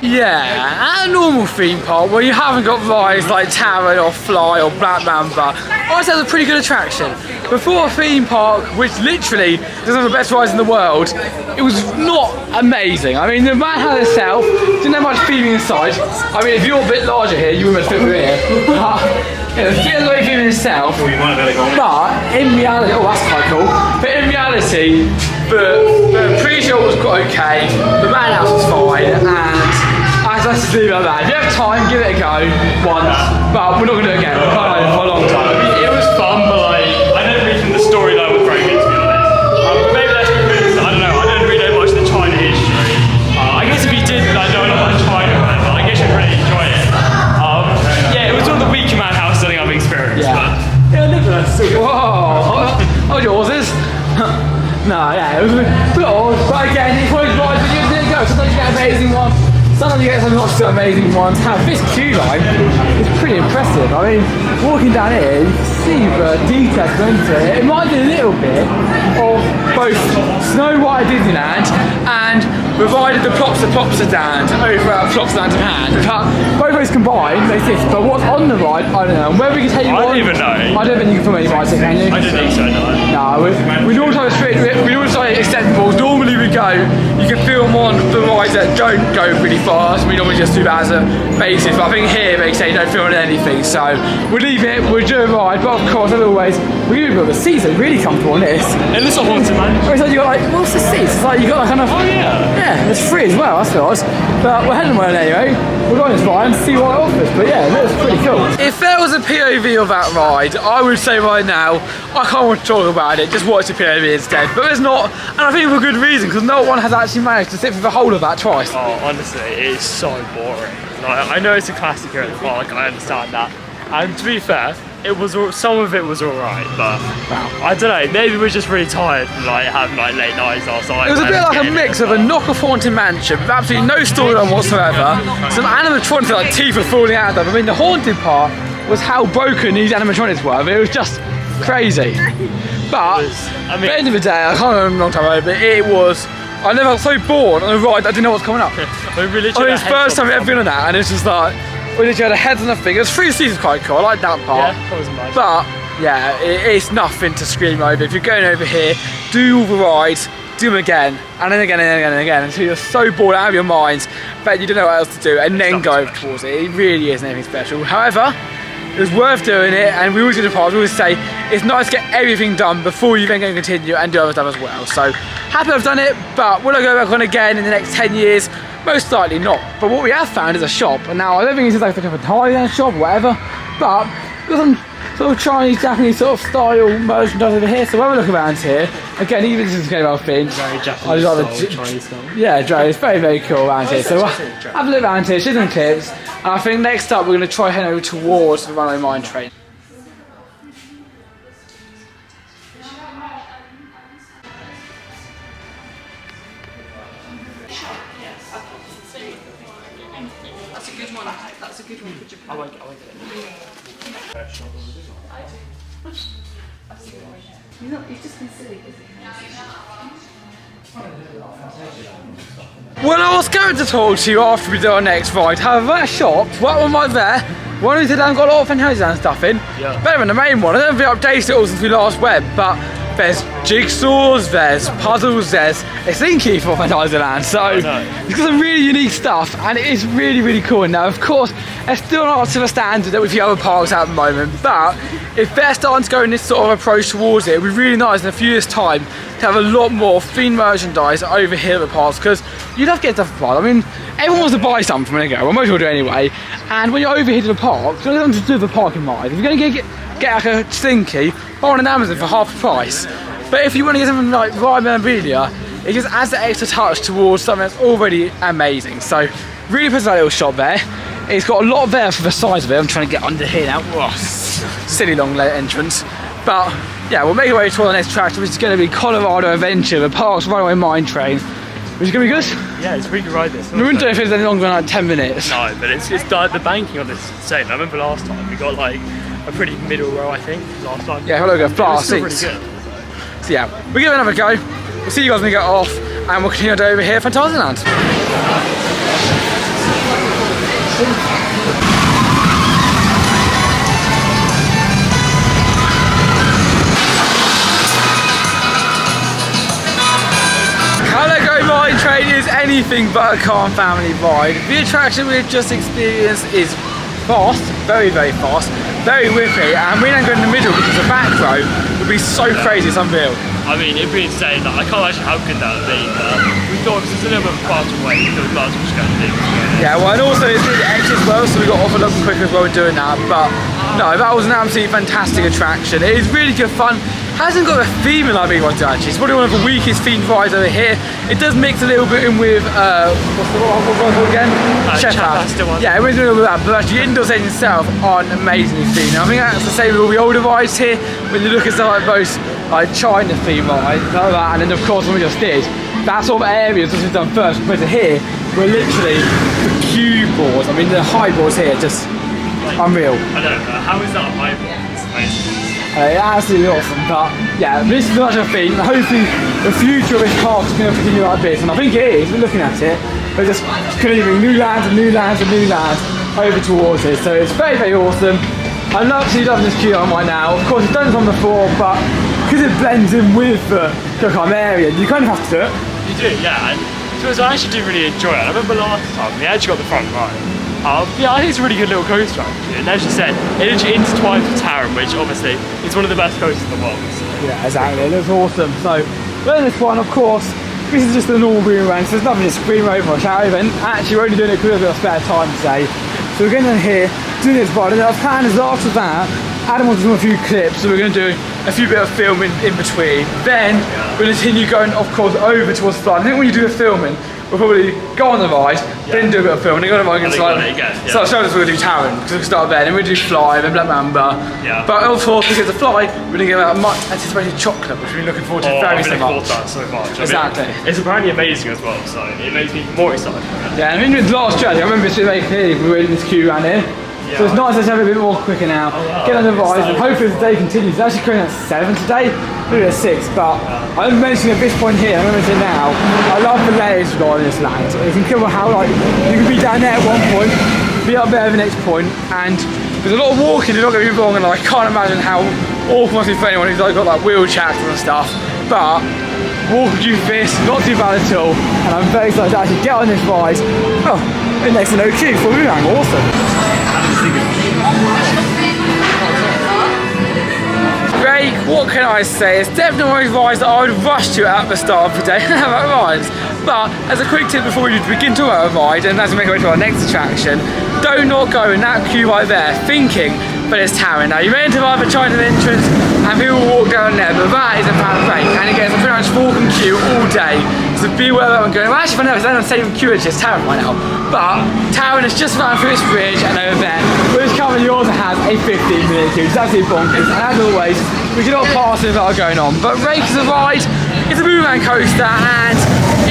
Yeah, at a normal theme park where you haven't got rides like Taron or Fly or Black Mamba, I say it's a pretty good attraction. Before a theme park, which literally is one of the best rides in the world, it was not amazing. I mean, the Manhattan itself didn't have much theming inside. I mean, if you're a bit larger here, you wouldn't fit through here. Yeah, the theming itself, but in reality, oh that's quite cool, but in reality, the pre-show was quite okay, the Madhouse was fine, and I let's just leave it at that. If you have time, give it a go once, but we're not going to do it again. We've done it for a long time. It was fun, but like, I don't really think the storyline was very good, to be honest. But maybe that's because, I don't know, I don't really know much of the China history. I guess if you did like, know a lot about China, I guess you'd really enjoy it. Yeah, it was all the Weaker Man house setting I've experienced. Yeah. Yeah, look at that. Whoa! Oh, yours is? No, yeah, it was a bit odd, but again, it's one of those rides that you didn't go. Sometimes you get amazing ones, sometimes you get some not so amazing ones. How this queue line is pretty impressive. I mean, walking down here, you can see the details go into it. It might be a little bit of both Snow White at Disneyland and provided the Plopsaland over at Plopsaland Japan. But both those combined makes this. But what's on the ride, I don't know. And whether we can take you I on, don't even know. I don't think you can film any rides here, can you? I don't think so, no. No, we normally have a strict, we always say acceptable. Normally we go, you can film on the rides that don't go really fast. We normally just do that as a basis. But I think here they say don't film on anything. So we'll leave it, we'll do a ride. But of course, as always, we're going to build the seats are really comfortable on this. It looks like Haunted Mansion. It's like you got like, what's the seats? It's like you got like kind of, Oh yeah. yeah, it's free as well, that's nice. But we're heading well anyway. We're going this ride and see what it offers. But yeah, it looks pretty cool. If there was a POV of that ride, I would say right now, I can't want to talk about it, just watch the POV instead. But there's not, and I think for a good reason, because no one has actually managed to sit through the whole of that twice. Oh, honestly, it is so boring. Like, I know it's a classic here at the park, I understand that. And to be fair, it was some of it was alright, but I don't know, maybe we're just really tired from like having like late nights last night. It was a bit like a mix of a knockoff Haunted Mansion with absolutely no storyline whatsoever. Some animatronics like teeth were falling out of them. I mean, the haunted part was how broken these animatronics were. It was just crazy. But at the end of the day, I can't remember a long time ago, but it was. I never got so bored on a ride that I didn't know what's coming up. I mean, it's the first time I've ever been on that, and it's just like we literally had a head on the thing. It was 3 seasons quite cool. I like that part. Yeah, that was nice. But yeah, it's nothing to scream over. If you're going over here, do all the rides, do them again, and then again, and again, and again, until you're so bored out of your minds that you don't know what else to do, and then go over towards it. It really isn't anything special. However, it was worth doing it, and we always do the parts. We always say it's nice to get everything done before you then go and continue and do other stuff as well. So happy I've done it, but will I go back on again in the next 10 years? Most likely not. But what we have found is a shop, and now I don't think it's like a Thailand shop or whatever, but got some sort of Chinese, Japanese sort of style merchandise over here. So when we look around here, again, even this is kind of thing. Very Japanese style, Chinese style. Yeah, Joe, it's very, very cool around here. So have a look around here, show some clips, and I think next up we're going to try heading over towards the Runaway Mine Train. That's a good one. That's a good one for Japan. I like it. He's just been silly, isn't he? Well, I was going to talk to you after we do our next ride. However, that shop, right one right there, one of these got a lot of Phantasialand stuff in. Yeah. Better than the main one. I don't know if they updated it all since we last went, but there's jigsaws, there's puzzles, there's a Slinky for Phantasialand. So it's got some really unique stuff, and it is really, really cool. Now, of course, it's still not up to the standard that with the other parks at the moment, but if they're starting to go in this sort of approach towards it, it would be really nice in a few years' time to have a lot more themed merchandise over here at the parks, because you'd have to get stuff for the park. I mean, everyone wants to buy something when they go, well, most people do anyway, and when you're over here to the park, it's nothing to do with the parking mind. If you're going to get like a Slinky, buy one on Amazon for half the price. But if you want to get something like ride memorabilia, it just adds that extra touch towards something that's already amazing. So really puts that little shop there. It's got a lot there for the size of it. I'm trying to get under here now. Whoa, silly long entrance. But yeah, we'll make our way to the next attraction, which is going to be Colorado Adventure, the park's Runaway Mine Train, which is going to be good. Yeah, it's a pretty good ride this. We wouldn't do it if it was any longer than like 10 minutes. No, but it's the banking on this is insane. I remember last time we got like a pretty middle row, I think, last time. Yeah, we'll go flat It was seats. still pretty good. So yeah, we'll give it another go. We'll see you guys when we get off, and we'll continue over here at Phantasialand. Calico Mine Train is anything but a calm family ride. The attraction we've just experienced is fast, very, very fast. very whippy, and we don't go in the middle because the back row would be so crazy, it's unreal. I mean, it'd be insane. Like, I can't imagine how good that would be. But we thought it was just a little bit far away. We might as well just go and do it. Yeah, well, and also it's really extra as well, so we got off a little quicker as well doing that. But no, that was an absolutely fantastic attraction. It is really good fun. Hasn't got a theme in our big one actually. It's probably one of the weakest themed rides over here. It does mix a little bit in with what's the one again? Shepherd. Yeah, it was a little bit of that, but actually the indoor stage itself aren't amazingly themed. I think that's the same with all the older rides here. When you look at stuff like those like China theme rides, like that, and then of course when we just did, that sort of areas that we've done first compared to here, we're literally the cube boards. I mean the high boards here just unreal. I don't know. How is that a high board? It's amazing. Absolutely awesome, but yeah, this is such a thing. Hopefully the future of this park is going to continue like this, and I think it is. We're looking at it, we're just clearing new lands and new lands and new lands over towards it, so it's very, very awesome. I'm absolutely loving this queue right now. Of course I've done this one before, but because it blends in with the CALLUM area, you kind of have to do it. You do, yeah. And I actually do really enjoy it. I remember last time we actually got the front right. Yeah, I think it's a really good little coaster actually. And as you said, it actually intertwines with Taron, which obviously is one of the best coasters in the world. So. Yeah, exactly. It looks awesome. So, learn this one, of course. This is just a normal green rank, so there's nothing to scream over or shout over. And actually, we're only doing it because we have a bit of spare time today. So we're getting in here, doing this ride, and our plan is after that, Adam wants to do a few clips, so we're going to do a few bit of filming in between. Then we'll continue going, of course, over towards the flight. I think when you do the filming, we'll probably go on the ride, then do a bit of filming, then go on the ride again. So I'll show us we're going to do Taron, because we'll start there, then we'll do Fly, then Black Mamba. Yeah. But of course, because the Fly, we're going to get a much anticipated chocolate, which we're looking forward to very so much. So much. Exactly. I mean, it's apparently amazing as well, so it makes me more excited. Yeah, and I mean, with the last journey, I remember it's very clearly we were in this queue around here. Yeah. So it's nice to have it a bit more quicker now. Get on the rise, and hopefully the day continues. It's actually going at 7 today, maybe at 6, but I'm mentioning at this point here, I'm mentioning now, I love the layers we've got on this land. You can cover how, like, you can be down there at one point, be up there at the next point, and there's a lot of walking, you're not going to be wrong, and I can't imagine how awful it must be for anyone who's like, got like wheelchair and stuff, but walking through this, not too bad at all, and I'm very excited to actually get on this ride. Oh, and next to no queue for boomerang, awesome. Great, what can I say? It's definitely one of those rides that I would rush to at the start of the day about rides. But as a quick tip before we begin to about a ride, and as we make our way to our next attraction, do not go in that queue right there thinking that it's Taron. Now you may enter by the China entrance and people will walk down there, but that is a bad break and it gets a pretty much walking queue all day. So be aware of that one going. Well, actually, I know it's on the same queue as just Taron right now, but Taron is just around through this bridge and over there, which currently also has a 15-minute queue. It's absolutely bonkers, and as always, we cannot pass it without going on. But Rake is a ride, it's a boomerang coaster, and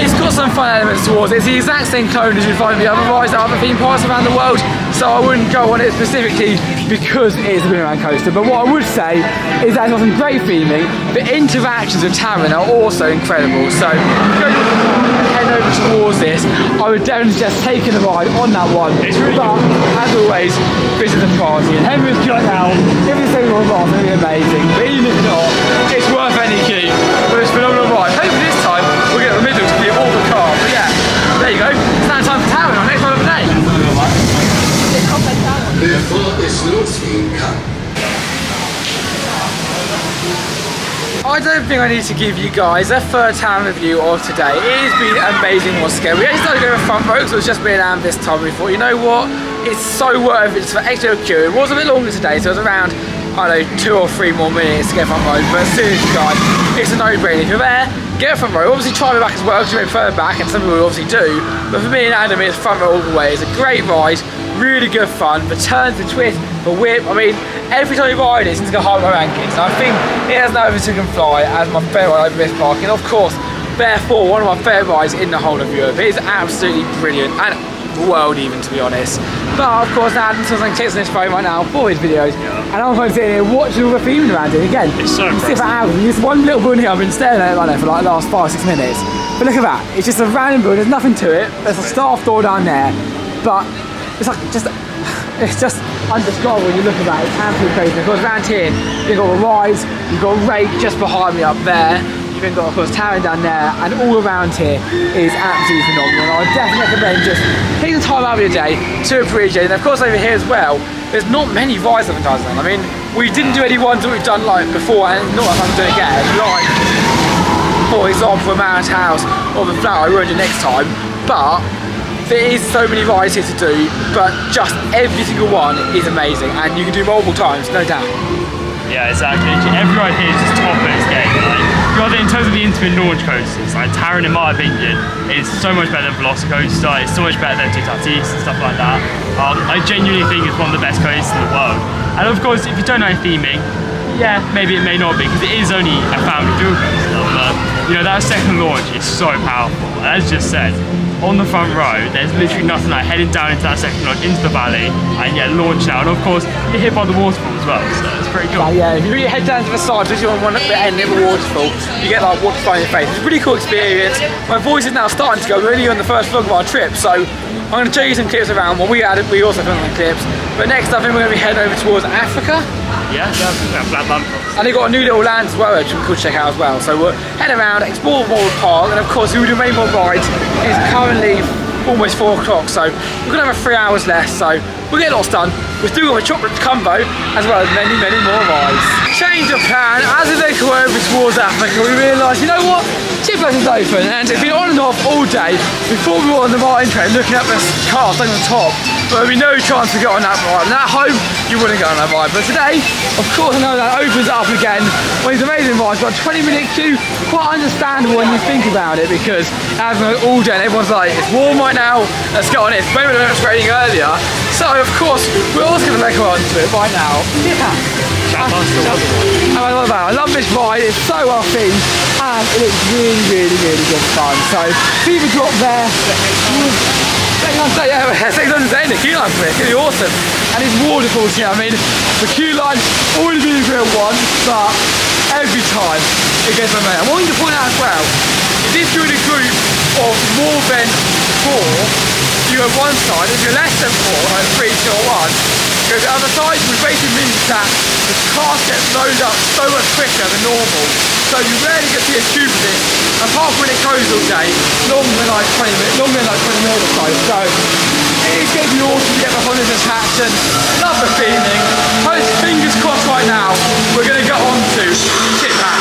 it's got some fun elements towards it. It's the exact same cone as you'd find the other rides at other theme parks around the world, so I wouldn't go on it specifically because it is a boomerang coaster. But what I would say is that it's got some great theming. The interactions with Taron are also incredible. So head over towards this, I would definitely suggest taking a ride on that one. It's really but as always, this is a party. And Henry's right now, if it's the same one, it's going to be amazing. But even if not, it's worth any key. But it's a phenomenal ride. Hopefully this time we'll get the middle to clear all the car. But yeah, there you go. It's now time for Taron, our next one of the day. Before the snow screen comes. I don't think I need to give you guys a third time review of today. It has been amazing once again. We actually started going with front row, so it's just been around this time. We thought, you know what, it's so worth it for extra queue. It was a bit longer today, so it was around, I don't know, 2 or 3 more minutes to get front row. But seriously guys, it's a no-brainer. If you're there, get a front row. Obviously try me back as well, because you may prefer back, and some people obviously do. But for me and Adam, it's front row all the way. It's a great ride, really good fun. The turns, the twist, the whip, I mean, every time you ride it, it's going to go high on my rankings. And I think it has no overtook and fly as my favourite ride over this park. And of course, therefore, one of my favourite rides in the whole of Europe. It is absolutely brilliant, and the world even, to be honest. But of course, Adam still takes on his phone right now for his videos. And I'm going to sit here watching all the theming around it again. It's so impressive. For hours. There's one little building here, I've been staring at it like that for like the last 5 or 6 minutes. But look at that, it's just a random building, there's nothing to it. There's a staff door down there, but it's like it's just undescribable when you look at that. It's absolutely crazy. Of course, around here, you've got the rides, you've got Rake just behind me up there, you've then got, of course, Taron down there, and all around here is absolutely phenomenal. And I would definitely recommend just taking the time out of your day to appreciate it. And of course, over here as well, there's not many rides at Phantasialand. I mean, we didn't do any ones that we've done like before, and not like I'm doing again. Like, for example, a Man's House or the Flower, I won't do next time. But there is so many rides here to do, but just every single one is amazing, and you can do multiple times, no doubt. Yeah, exactly. Every ride here is just top of its game. Like, in terms of the intimate launch coasters, like Taron, in my opinion, is so much better than Velocicoaster. It's so much better than Tutatis and stuff like that. I genuinely think it's one of the best coasters in the world. And of course, if you don't know theming, yeah, maybe it may not be, because it is only a family dual coaster. But you know, that second launch is so powerful. And as just said, on the front row, there's literally nothing like heading down into that second launch, into the valley, and yeah, launch now. And of course, you're hit by the waterfall as well, so it's pretty cool. Yeah, if you really head down to the side, especially on one at the end of the waterfall, you get like water flowing in your face. It's a really cool experience. My voice is now starting to go really on the first vlog of our trip, so I'm going to show you some clips around what we added. We also filmed some clips. But next I think we're going to be heading over towards Africa. Yeah, Black Bump. And they've got a new little land as well, which we could check out as well. So we'll head around, explore more of the park, and of course we will do many more rides. It's currently almost 4 o'clock, so we're going to have 3 hours left, so we'll get lots done. We've still got a chocolate combo, as well as many, many more rides. Change of plan, as we make our way over towards Africa, we realised, you know what? Chiplet is open, and it's been on and off all day. Before we were on the Martin train, looking at the cars on the top, but there'd be no chance to get on that ride. And at home, you wouldn't get on that ride. But today, of course, I know that opens up again. Well, it's amazing rides, but a 20-minute queue, quite understandable when you think about it, because as we're all day, and everyone's like, it's warm right now, let's get on it. Maybe it was raining earlier. So, of course, we're also going to make our way onto it right now. Yeah. I love this ride, it's so well themed, and it looks really, really, really good fun. So, people drop there. Yeah, the queue line's quick, it's awesome. And it's waterfalls here. I mean, the queue line's already been through it once, but every time it gets momentum. What I want to point out as well is if you're in a group of more than 4, you go one side. If you're less than 4, like 3, 2, or 1, go to the other side, which basically means that the cars get loaded up so much quicker than normal. So you rarely get to see a queue for this, apart from when it goes all day, longer than like 20 minutes or so. So it's going to be awesome to get behind this attraction. Love the theming. Fingers crossed right now, we're going to get on to Chiplet.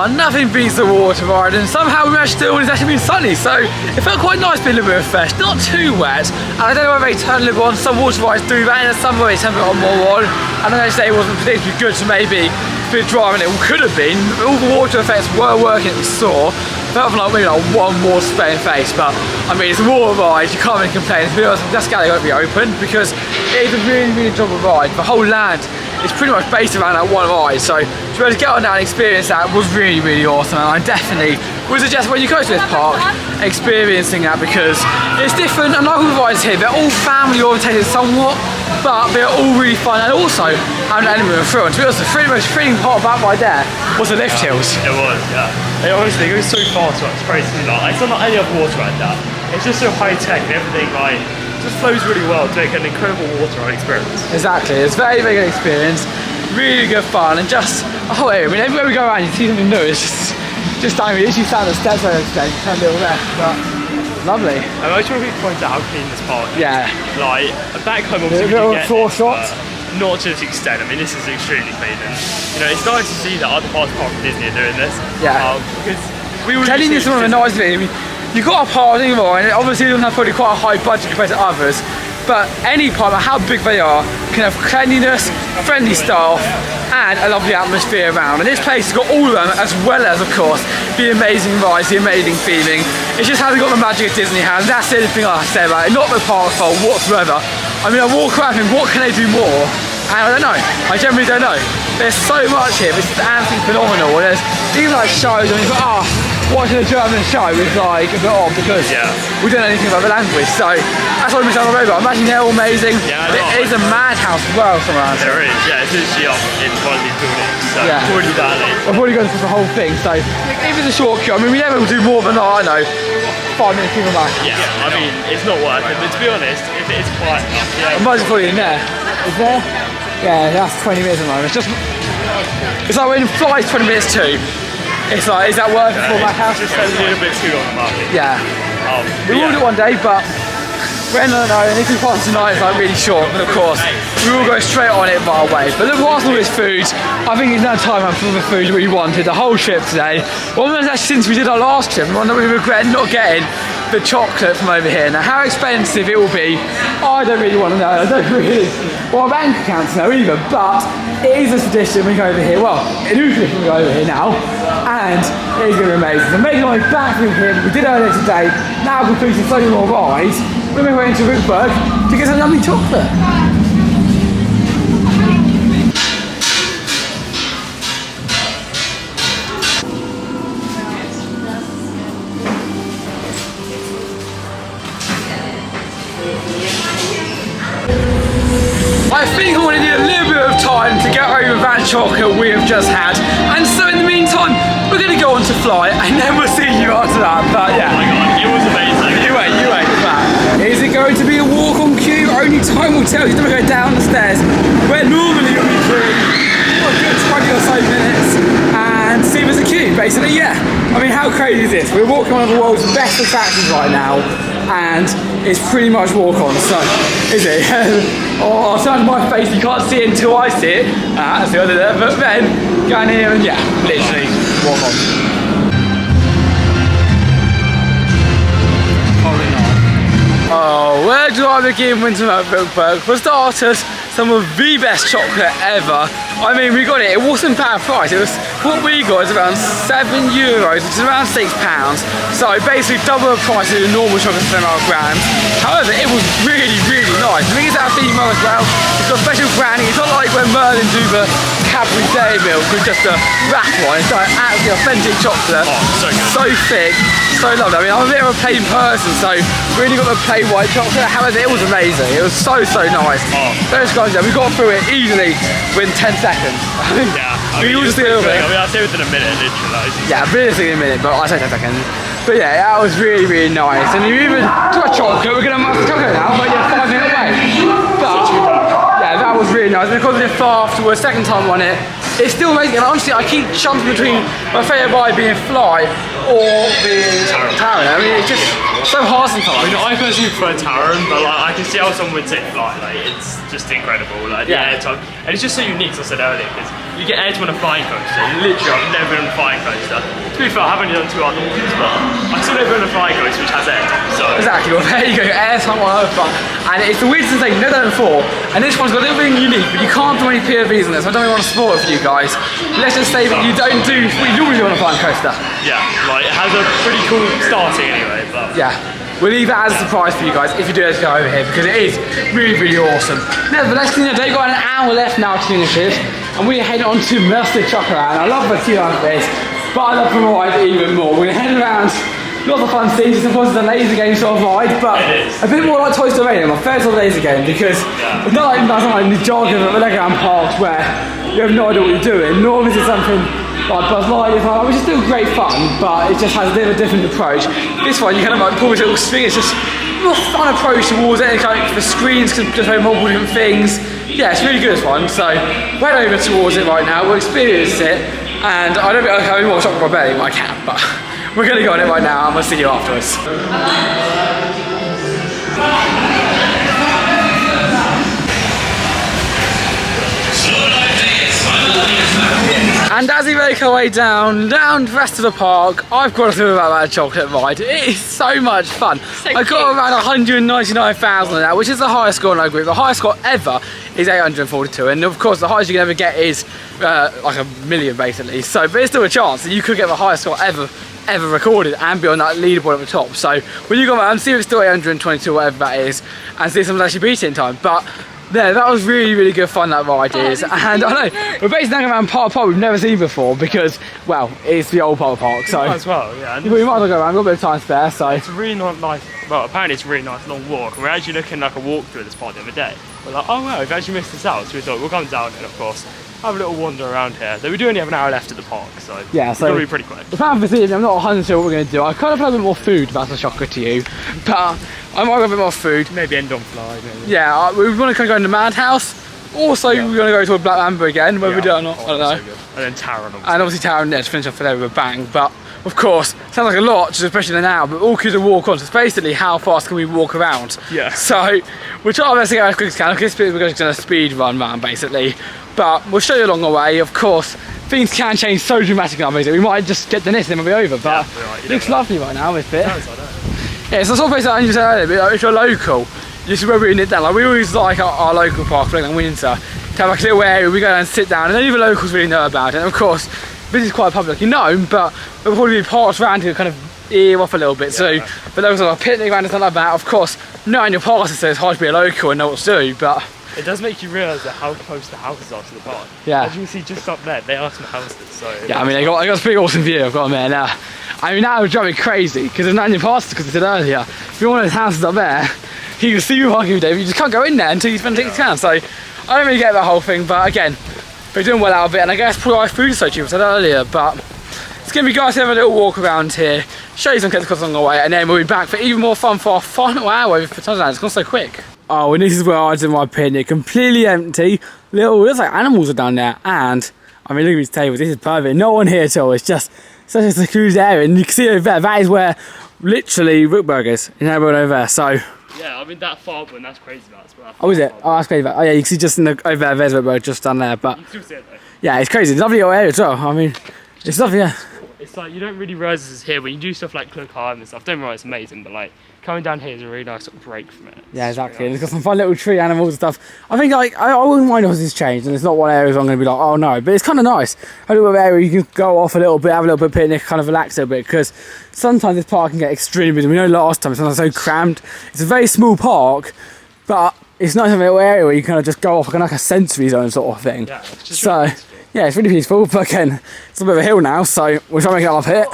Nothing beats the water ride, and somehow we managed to do it when it's actually been sunny, so it felt quite nice being a little bit refreshed, not too wet. And I don't know whether they turn a little on, some water rides do that, and some of they turn it on more on. And then they say it wasn't particularly good, so maybe a bit drier than it could have been. All the water effects were working, we saw. Felt like maybe like one more spray in face, but I mean, it's a water ride, you can't really complain. To be honest, that's why they got to be open, because it is a really, really enjoyable ride. The whole land is pretty much based around that one ride, so to be able to get on that and experience that was really, really awesome. And I definitely would suggest when you go to this park, experiencing that, because it's different. And like all the rides here, they're all family orientated somewhat, but they're all really fun, and also have an element of thrill. And to be honest, the most thrilling part about right there was the lift hills. It was, yeah. It honestly goes so fast, it's crazy. Like, it's not like any other water like that. It's just so high tech and everything, like, just flows really well to make an incredible water ride experience. Exactly, it's a very, very good experience. Really good fun, and just oh, I mean, everywhere we go around, you see something new. It's just time. We literally found the steps over today, turn a little left, but lovely. And I just want to point out how clean this park is. Yeah. Like back home, obviously, we get this, not to this extent. I mean, this is extremely clean, and you know, it's nice to see that other parts of Disney are doing this. Yeah. Because we were telling you some of the nice things. I mean, you've got a park anymore, and obviously it doesn't have probably quite a high budget compared to others. But any park, no matter how big they are, can have cleanliness, friendly staff, and a lovely atmosphere around. And this place has got all of them, as well as, of course, the amazing rides, the amazing theming. It's just how they got the magic at Disney has. That's the only thing I say about it. Not the park's fault whatsoever. I mean, I walk around and what can they do more? And I don't know. I generally don't know. There's so much here. It's absolutely phenomenal. And there's even like shows, and you've got, watching a German show is like a bit odd because we don't know anything about the language. So that's why we sound on the robot. Imagine they're all amazing. Yeah, it is a madhouse as well somewhere else. There is, yeah, it's literally up in one of these buildings. So yeah. Already done it. I've already gone through the whole thing. So if it's a short queue, I mean, we never will do more than, I don't know, 5 minutes to back. Yeah, I mean, it's not worth it. But to be honest, if it is quiet enough, I might as well put it in there. Is there? Yeah, that's 20 minutes at the moment. It's like when flies 20 minutes too. it's like, is that worth it for my house? Just a little bit too on the market. Yeah. We will do it one day, but when I don't know, and if we find tonight, it's like really short, but of course, we will go straight on it right away. But look, whilst all this food, I think it's now time for the food we wanted the whole trip today. Well, actually, since we did our last trip, one that we regret not getting the chocolate from over here. Now, how expensive it will be, I don't really want to know. I don't really want my bank account to know either, but it is a tradition we go over here. Well, a new tradition we go over here now, and it is going to be amazing. So making our way back through here, we did earlier today, now completing so many more rides. We're going to go into Rickberg to get some yummy chocolate. I think I'm going to need a little bit of time to get over that chocolate we have just had, and so in the meantime we're going to go on to fly and then we'll see you after that. But yeah, Oh my god, it was amazing. you wait, is it going to be a walk on cue? Only time will tell. You're going to go down the stairs where normally you'll be through for a good 20 or so minutes and see if there's a queue, basically. Yeah, I mean, how crazy is this? We're walking one of the world's best attractions right now, and it's pretty much walk on, so is it? Oh, I'll turn my face, you can't see it until I see it. That's the other there, but then going here and yeah, literally walk on. Oh, where do I begin with Rickberg? For starters, some of the best chocolate ever. I mean, we got it. It wasn't bad price. It was what we got is around €7, which is around £6. So basically double the price of the normal chocolate for grams. However, it was really, really nice. I think it's that female as well. It's got special branding. It's not like when Merlin do the Cadbury Dairy Milk with just a wrap one. It's like actually authentic chocolate. Oh, so good. So thick. So lovely. I mean, I'm a bit of a plain person, so really got the plain white chocolate. However, it was amazing. It was so nice. Oh. Those guys, yeah, we got through it easily within 10 seconds. Yeah, We all just did a little bit. I mean, I'd say within a minute, literally. Yeah, realistically in a minute, but I say 10 seconds. But yeah, that was really, really nice. And you even got chocolate. We're going to have chocolate now, but yeah, 5 minutes away. But yeah, that was really nice. And of course, we did far afterwards, second time on it. It's still amazing, and honestly, I keep jumping between my favourite ride being Fly or being Taron. I mean, it's just so hard sometimes. I mean, I personally prefer Taron, but like, I can see how someone would say Fly. Like, it's just incredible. Like, the airtime, and it's just so unique, as I said earlier, because you get airtime on a flying coaster. Literally, I've never been on a flying coaster. To be fair, I haven't done 2 other ones, but I've still never been on a flying coaster which has airtime. So exactly. Well, there you go. Airtime on Earth, and it's the weirdest thing. You've never done it before, and this one's got a little bit unique, but you can't do any POVs on this. So I don't really want to spoil it for you guys. Let's just say that you don't do what you normally do on a flying coaster. yeah, like it has a pretty cool starting anyway. But Yeah, we'll leave that as a surprise for you guys if you do this go over here, because it is really, really awesome. Nevertheless, they've got an hour left now to finish this, and we're heading on to Mercy Chocolate. I love the queue like this, but I love the ride even more. We're heading around. Lots of fun things. It's of course the laser game sort of ride, but a bit more like Toy Story. My favourite laser game, because it's not like the jargon of the Legoland parks where you have no idea what you're doing, nor is it something like Buzz Lightyear, which is still great fun, but it just has a bit of a different approach. This one, you kind of like pull this little string. It's just a more fun approach towards it. Like the screens can just have multiple different things. Yeah, it's really good, this one. So head over towards it right now. We'll experience it, and I don't think I have any more chocolate for my belly, but I can. But we're going to go on it right now, and we'll see you afterwards. And as we make our way down the rest of the park, I've got to think about that chocolate ride. It is so much fun. I got around 199,000 on that, which is the highest score in our group. The highest score ever is 842, and of course the highest you can ever get is like $1 million basically. So there's still a chance that you could get the highest score ever recorded and be on that leaderboard at the top. So when you go around, see if it's still 822 or whatever that is, and see if someone's actually beat it in time. But yeah, that was really, really good fun, that ride is. And I know, we're basically going around part of the park we've never seen before because, well, it's the old part of the park, so. as well, yeah. We might as well go around, we've got a bit of time spare, so. It's a really nice, well, apparently it's a really nice long walk, and we're actually looking like a walkthrough of this part the other day. We're like, oh wow, we've actually missed this out, so we thought we'll come down and of course have a little wander around here. Though we do only have an hour left at the park, so yeah, so it'll be pretty quick. The plan for this evening, I'm not 100% sure what we're going to do. I kind of have a bit more food, if that's a shocker to you, but I might have a bit more food. Maybe end on Fly, maybe. Yeah, we want to kind of go in the Madhouse, Also, we're going to go to a Black Mamba again, whether we do it or not, I don't know. And then Taron, obviously. And obviously Taron there to finish off there with a bang. But of course, sounds like a lot, just especially now, but all kids will walk on. So it's basically how fast can we walk around. Yeah. So we'll try our best to get as quick as we can. This bit we're going to speed run round basically. But we'll show you along the way. Of course, things can change so dramatically now. We might just get the nest and then we'll be over. But it looks lovely right now, this bit. Yeah, it's the sort of place that you said earlier, but if you're local, this is where we knit down. Like, we always like our local park, like in winter, to have like a little area we go down and sit down, and then even locals really know about it. And of course, this is quite publicly known, but there'll probably be parks around here kind of ear off a little bit. So, but locals are like picnic around and stuff like that. Of course, knowing your parks, so it's hard to be a local and know what to do, but it does make you realise that how close the houses are to the park. Yeah. As you can see just up there, they are some houses. So yeah, I mean, they got a pretty awesome view, I've got to admit. Now, I mean, that would drive me crazy because there's nothing in your parks, because I said earlier, if you're one of those houses up there, you can see your park every day, but you just can't go in there until you spend tickets can. So I don't really get that whole thing, but again, they're doing well out of it, and I guess probably why food is so cheap, as I said earlier. But it's going to be guys to have a little walk around here, show you some kids along the way, and then we'll be back for even more fun for our final hour with Phantasialand. It's gone so quick. Oh, and this is where I did my picnic, completely empty. Looks like animals are down there, and I mean, look at these tables, this is perfect. No one here at all, it's just such a secluded area, and you can see over there, that is where literally Rook Burgers is everyone over there. So yeah, I mean that far one, that's crazy about as well. oh, is it? Oh, that's crazy. Oh yeah, you can see just in the over there, there's Rook Burgers just down there. But you can still see it though. Yeah, it's crazy. It's a lovely little area as well. I mean, it's lovely, yeah. It's like you don't really realise this is here when you do stuff like Cloak Island and stuff. Don't realise it's amazing, but like coming down here is a really nice sort of break from it. Yeah, exactly. And it's got some fun little tree animals and stuff. I think like I wouldn't mind if this changed, and it's not one area I'm going to be like, oh no, but it's kind of nice. A little area you can go off a little bit, have a little bit of picnic, kind of relax a little bit, because sometimes this park can get extremely busy. We know last time it's not so crammed. It's a very small park, but it's nice to have a little area where you kind of just go off like a sensory zone sort of thing. Yeah, so yeah, it's really peaceful. But again, it's a bit of a hill now, so we'll try and make it up here.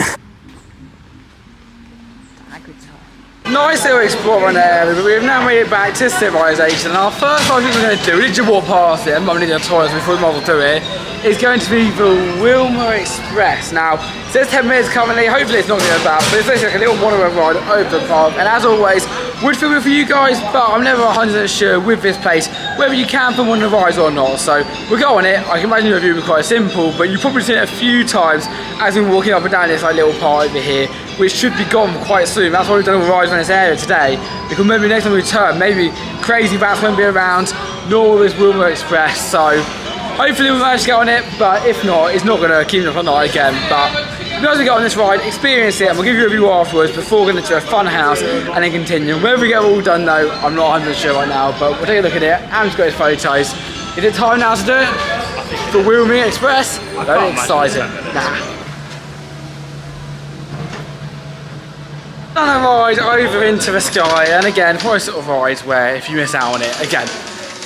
Nice little exploring area, but we've now made it back to civilization. And our first thing we're going to do, we need to walk past it, I'm not going to need a toilet before we model to it, is going to be the Wilma Express. Now, it says 10 minutes currently, hopefully it's not going to go bad, but it's basically like a little monorail ride over the park. And as always, would film it for you guys, but I'm never 100% sure with this place whether you can film one of the rides or not. So we'll go on it. I can imagine the review will be quite simple, but you've probably seen it a few times as we're walking up and down this like little part over here, which should be gone quite soon. That's why we've done all the rides in this area today, because maybe next time we return, maybe Crazy Bats won't be around, nor this Wilma Express. So hopefully we'll manage to get on it, but if not, it's not going to keep me up at night again. But if you guys get on this ride, experience it, and we'll give you a review afterwards before we're going to do a fun house and then continue. Whether we get it all done though, I'm not 100% sure right now, but we'll take a look at it. Adam's got his photos. Is it time now to do it? The Wilma Express? Very excited. Nah. On a ride over into the sky, and again, probably sort of ride where if you miss out on it, again,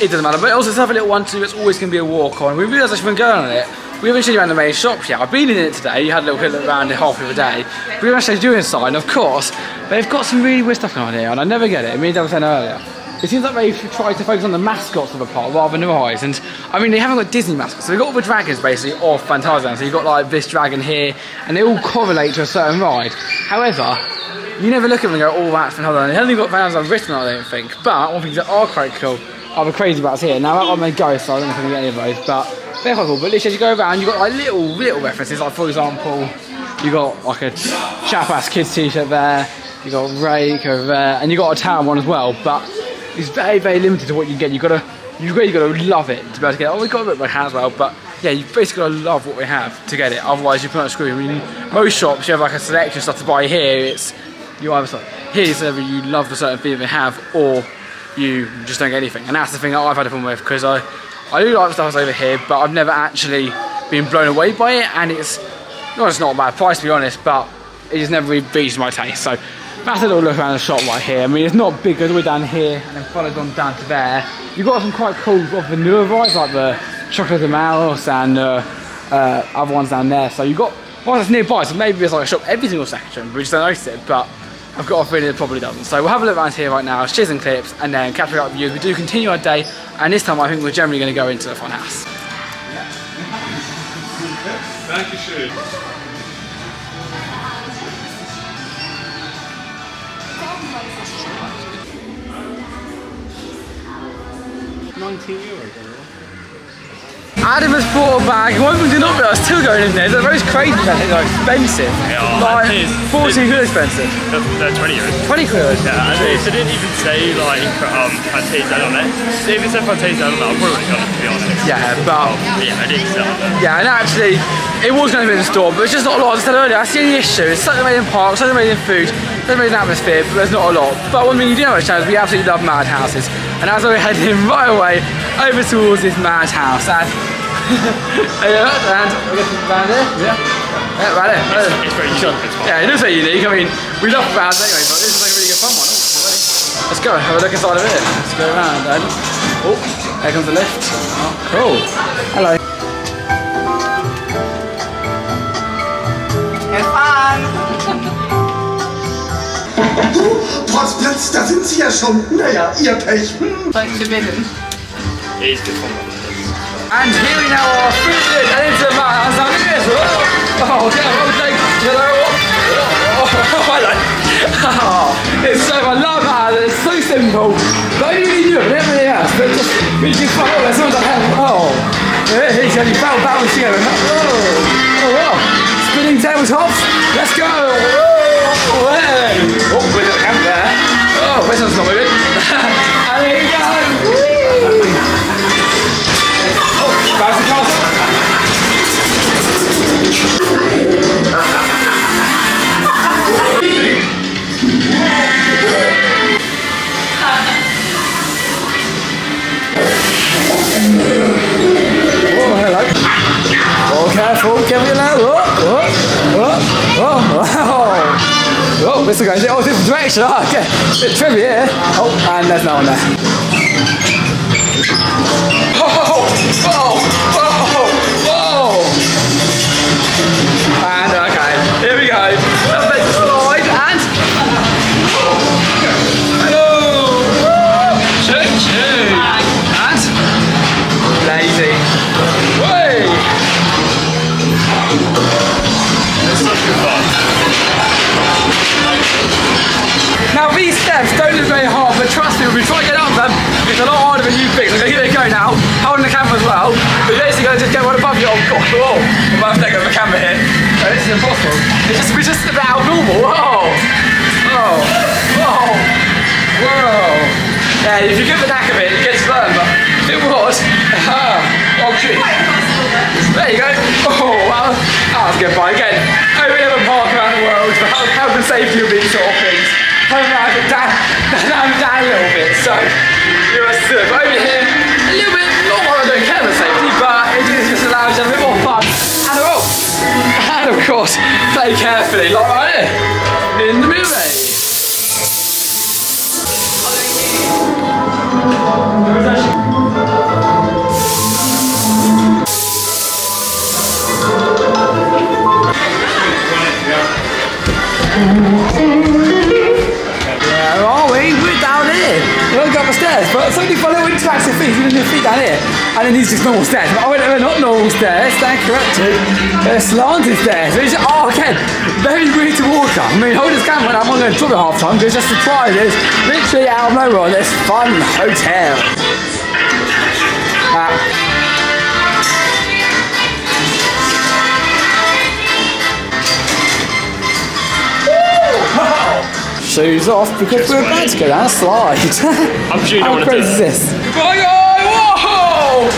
it doesn't matter. But also it's another little one too, it's always going to be a walk on. We realised actually when going on it, we haven't shown you around the main shop yet. I've been in it today, you had a little look around it half of the day. We haven't actually doing inside, and of course, they've got some really weird stuff going on here, and I never get it. Me and Dad were saying earlier. It seems like they've tried to focus on the mascots of the park rather than the rides, and I mean they haven't got Disney mascots, so they've got all the dragons basically off Phantasialand. So you've got like this dragon here, and they all correlate to a certain ride. However, you never look at them and go, oh that's Phantasialand. They haven't got Phantasialand written on it, I don't think, but one thing that are quite cool are the Crazy Bats here. Now that one may go, so I don't know if I can get any of those, but they're quite cool. But literally as you go around, you've got like little references, like for example, you got like a Chap-Ass Kids t-shirt there, you got Rake over there, and you got a town one as well, but it's very, very limited to what you get. You've really got to love it to be able to get it. Oh, we've got a bit of my hand as well, but yeah, you basically got to love what we have to get it. Otherwise, you put on a screw. I mean, most shops, you have like a selection of stuff to buy. Here, it's, you either sort of, here's whether you love the certain thing they have, or you just don't get anything. And that's the thing that I've had a problem with, because I do like the stuff that's over here, but I've never actually been blown away by it, and it's not a bad price to be honest, but it just never really reached my taste. So that's a little look around the shop right here. I mean, it's not big, all the way down here and then follows on down to there. You've got some quite cool of the newer rides, like the Chocolate de Mouse and other ones down there. So you've got one that's nearby, so maybe there's like a shop every single section, but we just don't notice it. But I've got a feeling it probably doesn't. So we'll have a look around here right now, shares and clips, and then capture up views. We do continue our day, and this time I think we're generally going to go into the fun house. Thank you, schön. 19 €. Adam has bought a bag. One thing to not realize, still going in there. They're most crazy. They're expensive. Yeah, like 14 quid expensive. They're 20 euros. 20 quid. Yeah, and they didn't even say like Phantasialand on it. If it said Phantasialand on it, I probably would have got it, to be honest. Yeah, but yeah, I didn't sell it. yeah, and actually, it was going to be in the store, but it's just not a lot. As I said earlier, that's the only issue. It's such an amazing park, such an amazing food, such an amazing atmosphere, but there's not a lot. But one thing you do know about channel is we absolutely love madhouses. And as we're heading right away over towards this madhouse, and and we're getting around here, yeah, right there. It's very unique. Yeah, it is very unique. I mean, we love rounds anyway, but this is like a really good fun one. Let's go, have a look inside of it. Let's go around, Dad. Oh, there comes the lift. Oh, cool. Hello. Have fun! Trotz da sind Sie ja schon. Naja, Ihr Pech. Like to bidden. It is good fun. And here we now are through and into the madhouse. Now look at this. Oh, hello. Hello. Oh, it's so, I love that. It's so simple. But only really do it, everything else. But just really good fun. Oh, there's someone's like, oh. He's only bouncing together. Oh, spinning tabletops. Let's go. Oh, hey. Oh, we're at the camp there. Oh, this one's not moving. And here we go. Oh, bounce the castle. Oh, hello. Oh, careful, careful. Oh, this will go in different direction. Oh, okay. Bit trippy here. Oh, and there's no one there. And okay, here we go. Let's make the slide and hello. Choo-choo. And lazy. Way. It's such good fun. Now these steps don't look very hard, but trust me, when we try to get up them, it's a lot harder than you think. I'm going to give it a go now, holding the camera as well. We're basically going to just get one above you. Oh god, whoa! I'm about to take over the camera here. No, this is impossible. We're just about normal. Whoa! Whoa! Whoa! Whoa! Yeah, if you give the knack of it, it gets learned, but it was. Oh, gee. There you go. Oh, wow. That was a good buy. Again, only other park around the world for health and safety of these sort of things. I'm down a little bit, so you must do it. Over here, a little bit, not what I don't care about safety, but it just allows you to have a bit more fun. And and of course, play carefully, like right here, in the movie. Where are we? We're down here. We won't go up the stairs, but it's only for little interactive things, even your feet down here. And then these just normal stairs. But they're not normal stairs, they're corrected. They're slanted stairs, which are, again, very weird to walk up. I mean, hold this camera and I'm not going to drop it half time because just surprises, literally out of nowhere, this fun hotel. Shoes off because we're about to go down a slide. I'm sure you don't want to do How crazy is it. this? Whoa! Whoa!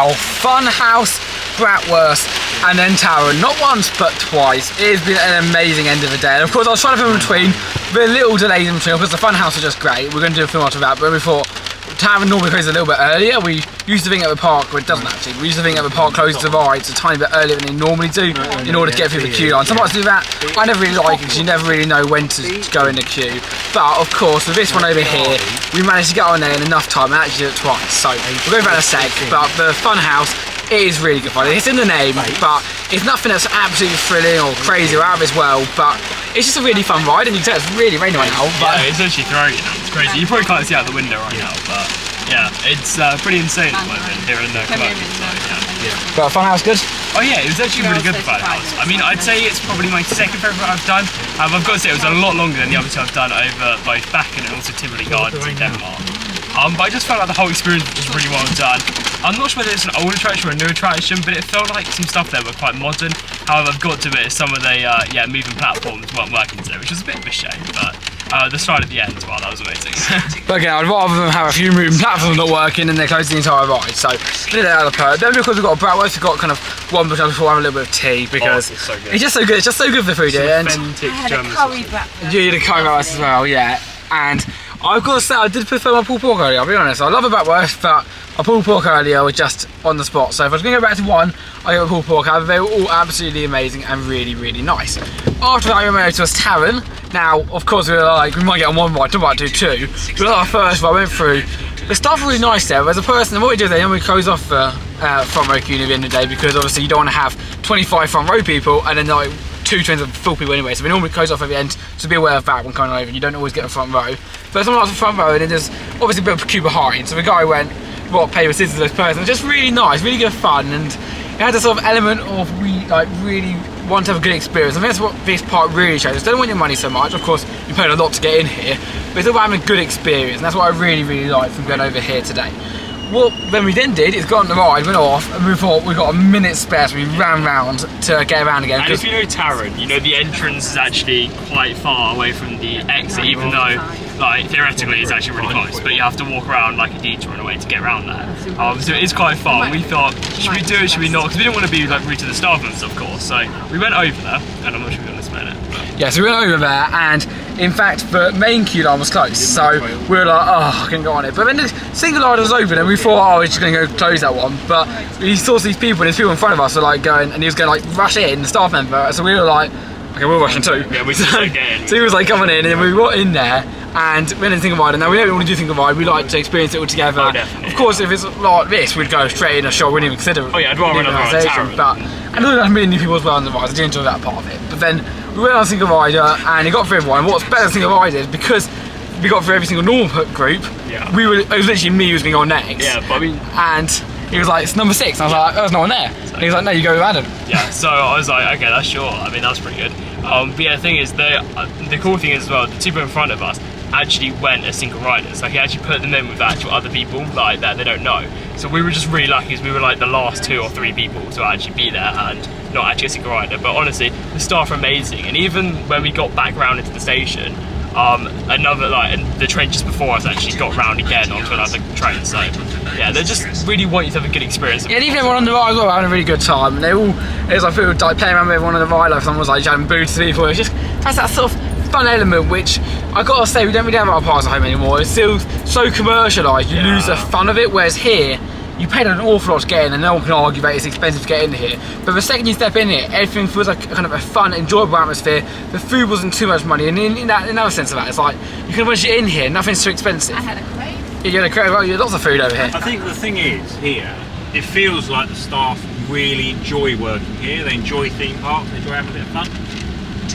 Oh, fun house, bratwurst, and then Tower. Not once, but twice. It has been an amazing end of the day. And of course, I was trying to film in between, with a little delays in between, because the fun house was just great. We're going to do a film after that, but we thought Tower normally closes a little bit earlier. We used to think at the park, well, it doesn't actually. We used to think at the park closes the rides a tiny bit earlier than they normally do in order to get through the queue line. Some might do that. I never really like it because you never really know when to go in the queue. But of course, with this one over here, we managed to get on there in enough time and actually do it twice. So we'll go for that in a sec. But the fun house, it is really good fun. It's in the name, but it's nothing that's absolutely thrilling or crazy or out of this world. But it's just a really fun ride, and you can tell it's really raining right now. But yeah, it's actually throwing it now. It's crazy. You probably can't see out the window right now, but Yeah, it's pretty insane at the moment here in Cologne. But Funhouse good? Oh yeah, it was actually really good for Funhouse. I mean, I'd say it's probably my second favourite I've done. I've got to say it was a lot longer than the other two I've done over both Bakken and also Tivoli Gardens in Denmark. But I just felt like the whole experience was really well done. I'm not sure whether it's an old attraction or a new attraction, but it felt like some stuff there were quite modern. However, I've got to admit some of the moving platforms weren't working today, which was a bit of a shame, but the slide at the end, wow, that was amazing. But again, I'd rather them have a few moving platforms not working and they close the entire ride, so did it out of the perk. Then because we've got a bratwurst, we've got kind of one before I have a little bit of tea because it's so good. It's just so good, it's just so good for the food. Authentic German curry bratwurst. You did a curry bratwurst as well, yeah. And I've got to say, I did prefer my pulled pork earlier, I'll be honest. I love a bratwurst, but my pulled pork earlier was just on the spot. So if I was going to go back to one, I go with pulled pork. However, they were all absolutely amazing and really, really nice. After that, I went over to a tavern. Now, of course, we were like, we might get on one ride, we might do two. But our first ride I went through. The staff were really nice there. There's a person, what we do is they normally close off the front row queue at the end of the day because obviously you don't want to have 25 front row people and then like 2 trains of full people anyway, so we normally close off at the end, so be aware of that when coming over. You don't always get a front row. But someone else in front row and then there's obviously a bit of a queue behind, so the guy went, what, paper, scissors to this person. Just really nice, really good fun, and it had a sort of element of we like really want to have a good experience. I think that's what this part really shows. They don't want your money so much, of course you paid a lot to get in here, but it's all about having a good experience, and that's what I really, really like from going over here today. What then we then did is got on the ride, went off, and we thought we got a minute spare, so we ran round to get around again. And if you know Taron, you know the entrance is actually quite far away from the exit, even though, like, theoretically it's actually really close, but you have to walk around like a detour in a way to get around there. So it is quite far, and we thought, should we do it, should we not? Because we didn't want to be like rude to the staff members, of course, so we went over there, and I'm not sure we're going to explain it. Yeah, so we went over there, and in fact the main queue line was closed, so we were like, oh, I couldn't go on it. But then the single line was open, and we thought, oh, we're just going to go close that one. But we saw these people, and these people in front of us were like going, and he was going to like rush in, the staff member, so we were like, okay, we're rushing too. Yeah, we just like get in. So he was like coming in, and we got in there, and we went in single ride, and now we don't want to do single ride, we like to experience it all together. Oh, definitely, of course, if it's like this, we'd go straight in a shot, we wouldn't even consider it. Oh yeah, I'd rather another ride Taron. But, and there were many new people as well on the ride, I did enjoy that part of it. But then we went on a single rider, and it got through everyone. What's better than single rider is because we got through every single normal group, yeah. It was literally me who was going to go next. Yeah, but I mean, and he was like, it's number 6, and I was like, there's no one there. And he was like, no, you go with Adam. Yeah, so I was like, okay, that's sure. I mean, that's pretty good. But yeah, the thing is, the cool thing is as well, the two people in front of us actually went as single riders. Like, he actually put them in with actual other people like that they don't know. So we were just really lucky because we were like the last 2 or 3 people to actually be there and not actually a single rider. But honestly, the staff are amazing. And even when we got back round into the station, the train just before us actually got round again onto another train. So yeah, they just really want you to have a good experience. Yeah, and even everyone on the ride as well having a really good time. And they all, it was like people like playing around with everyone on the ride, like someone was like shouting boots to people. It's just has that sort of fun element, which I gotta say we don't really have our parks at home anymore. It's still so commercialised, you lose the fun of it. Whereas here, you paid an awful lot to get in, and no one can argue that it's expensive to get in here. But the second you step in here, everything feels like kind of a fun, enjoyable atmosphere. The food wasn't too much money, and in another sense of that, it's like you can once you're in here, nothing's too expensive. I had a crave. Yeah, you had a crave. Well, you had lots of food over here. I think the thing is here, it feels like the staff really enjoy working here. They enjoy theme parks. They enjoy having a bit of fun.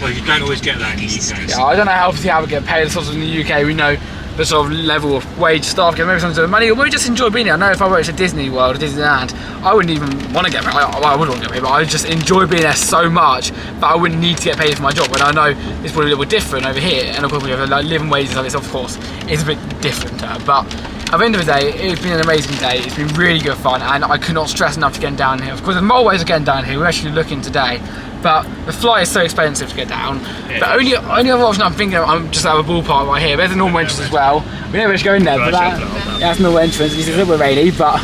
Well, you don't always get that in the UK. Yeah, I don't know how we get paid. Sort of in the UK, we know the sort of level of wage staff get maybe something to do with money, or maybe just enjoy being here. I know if I worked at Disney World or Disneyland, I wouldn't even want to get paid. I would want to get paid, but I would just enjoy being there so much that I wouldn't need to get paid for my job. And I know it's probably a little different over here, and of course we have like living wages of it, of course, it's a bit different. But at the end of the day, it's been an amazing day. It's been really good fun, and I could not stress enough to get down here. Of course, there's more ways of getting down here. We're actually looking today. But the flight is so expensive to get down. Yeah, the only other option I'm thinking of, I'm just out of a ballpark right here. There's a normal entrance as well. We never actually go in there, but that's no entrance. It's a little bit rainy, but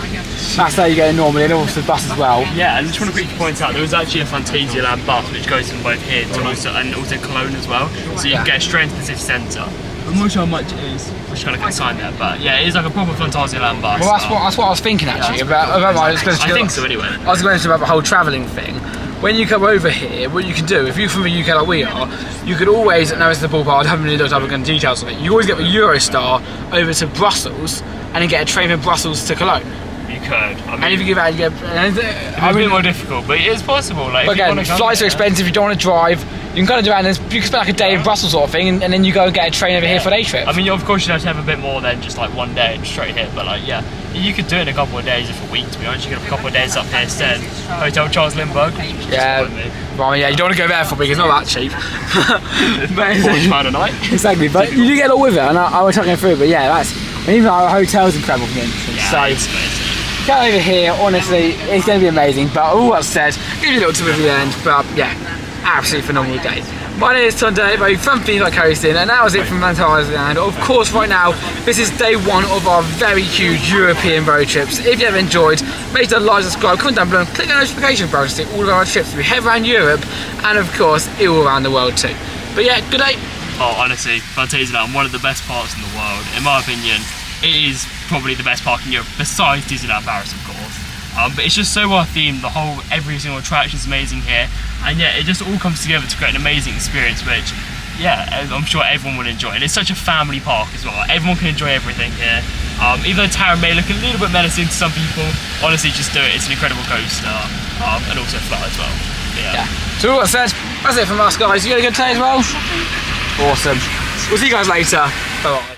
that's how you get in normally, and also the bus as well. Yeah, and I just want to quickly point out, there was actually a Phantasialand bus which goes from both here to also Cologne as well. So you can get straight into the city centre. I'm not sure how much it is. I'm just trying to get a sign there, but yeah, it is like a proper Phantasialand bus. Well, that's what I was thinking actually about my. I think so anyway. I was going to about the whole travelling thing. When you come over here, what you can do, if you're from the UK like we are, you could always, now it's the ballpark, I haven't really looked up again details of it, you always get the Eurostar over to Brussels and then get a train from Brussels to Cologne. you could. I mean, And if you give out, you get. it's a bit more difficult, but it is possible. Like, But if you again, want to flights are expensive. You don't want to drive. You can kind of do it, and you can spend like a day in Brussels sort of thing, and then you go and get a train over here for a day trip. I mean, of course, you'd have to have a bit more than just like one day and straight here. But like, yeah, you could do it in a couple of days, if a week. To be honest, you could have a couple of days up here instead. Hotel Charles Lindbergh. Yeah. Well, yeah, you don't want to go there for big. It's not that cheap. £40 a night. Exactly, but you do get a lot with it, and I was talking through. But yeah, that's even our hotel's incredible for the entrance. Yeah, So it's amazing. come over here. Honestly, it's going to be amazing. But all that said, give you a little tip at the end. But yeah, absolutely phenomenal day. My name is Tunde from theme park Coastin, and that was it from Phantasialand. Of course, right now, this is day one of our very huge European road trips. If you have enjoyed, make sure to like, subscribe, comment down below, and click the notification bell to see all of our trips. We head around Europe, and of course, all around the world too. But yeah, good day. Oh, honestly, Phantasialand, one of the best parks in the world. In my opinion, it is probably the best park in Europe, besides Disneyland Paris, of course. But it's just so well themed. Every single attraction is amazing here, and yeah, it just all comes together to create an amazing experience, which, yeah, I'm sure everyone will enjoy. And it's such a family park as well. Everyone can enjoy everything here. Even though Tower may look a little bit menacing to some people, honestly, just do it. It's an incredible coaster, and also flat as well. Yeah. So all that said, that's it from us, guys. You had a good day as well? Awesome. We'll see you guys later. Bye bye.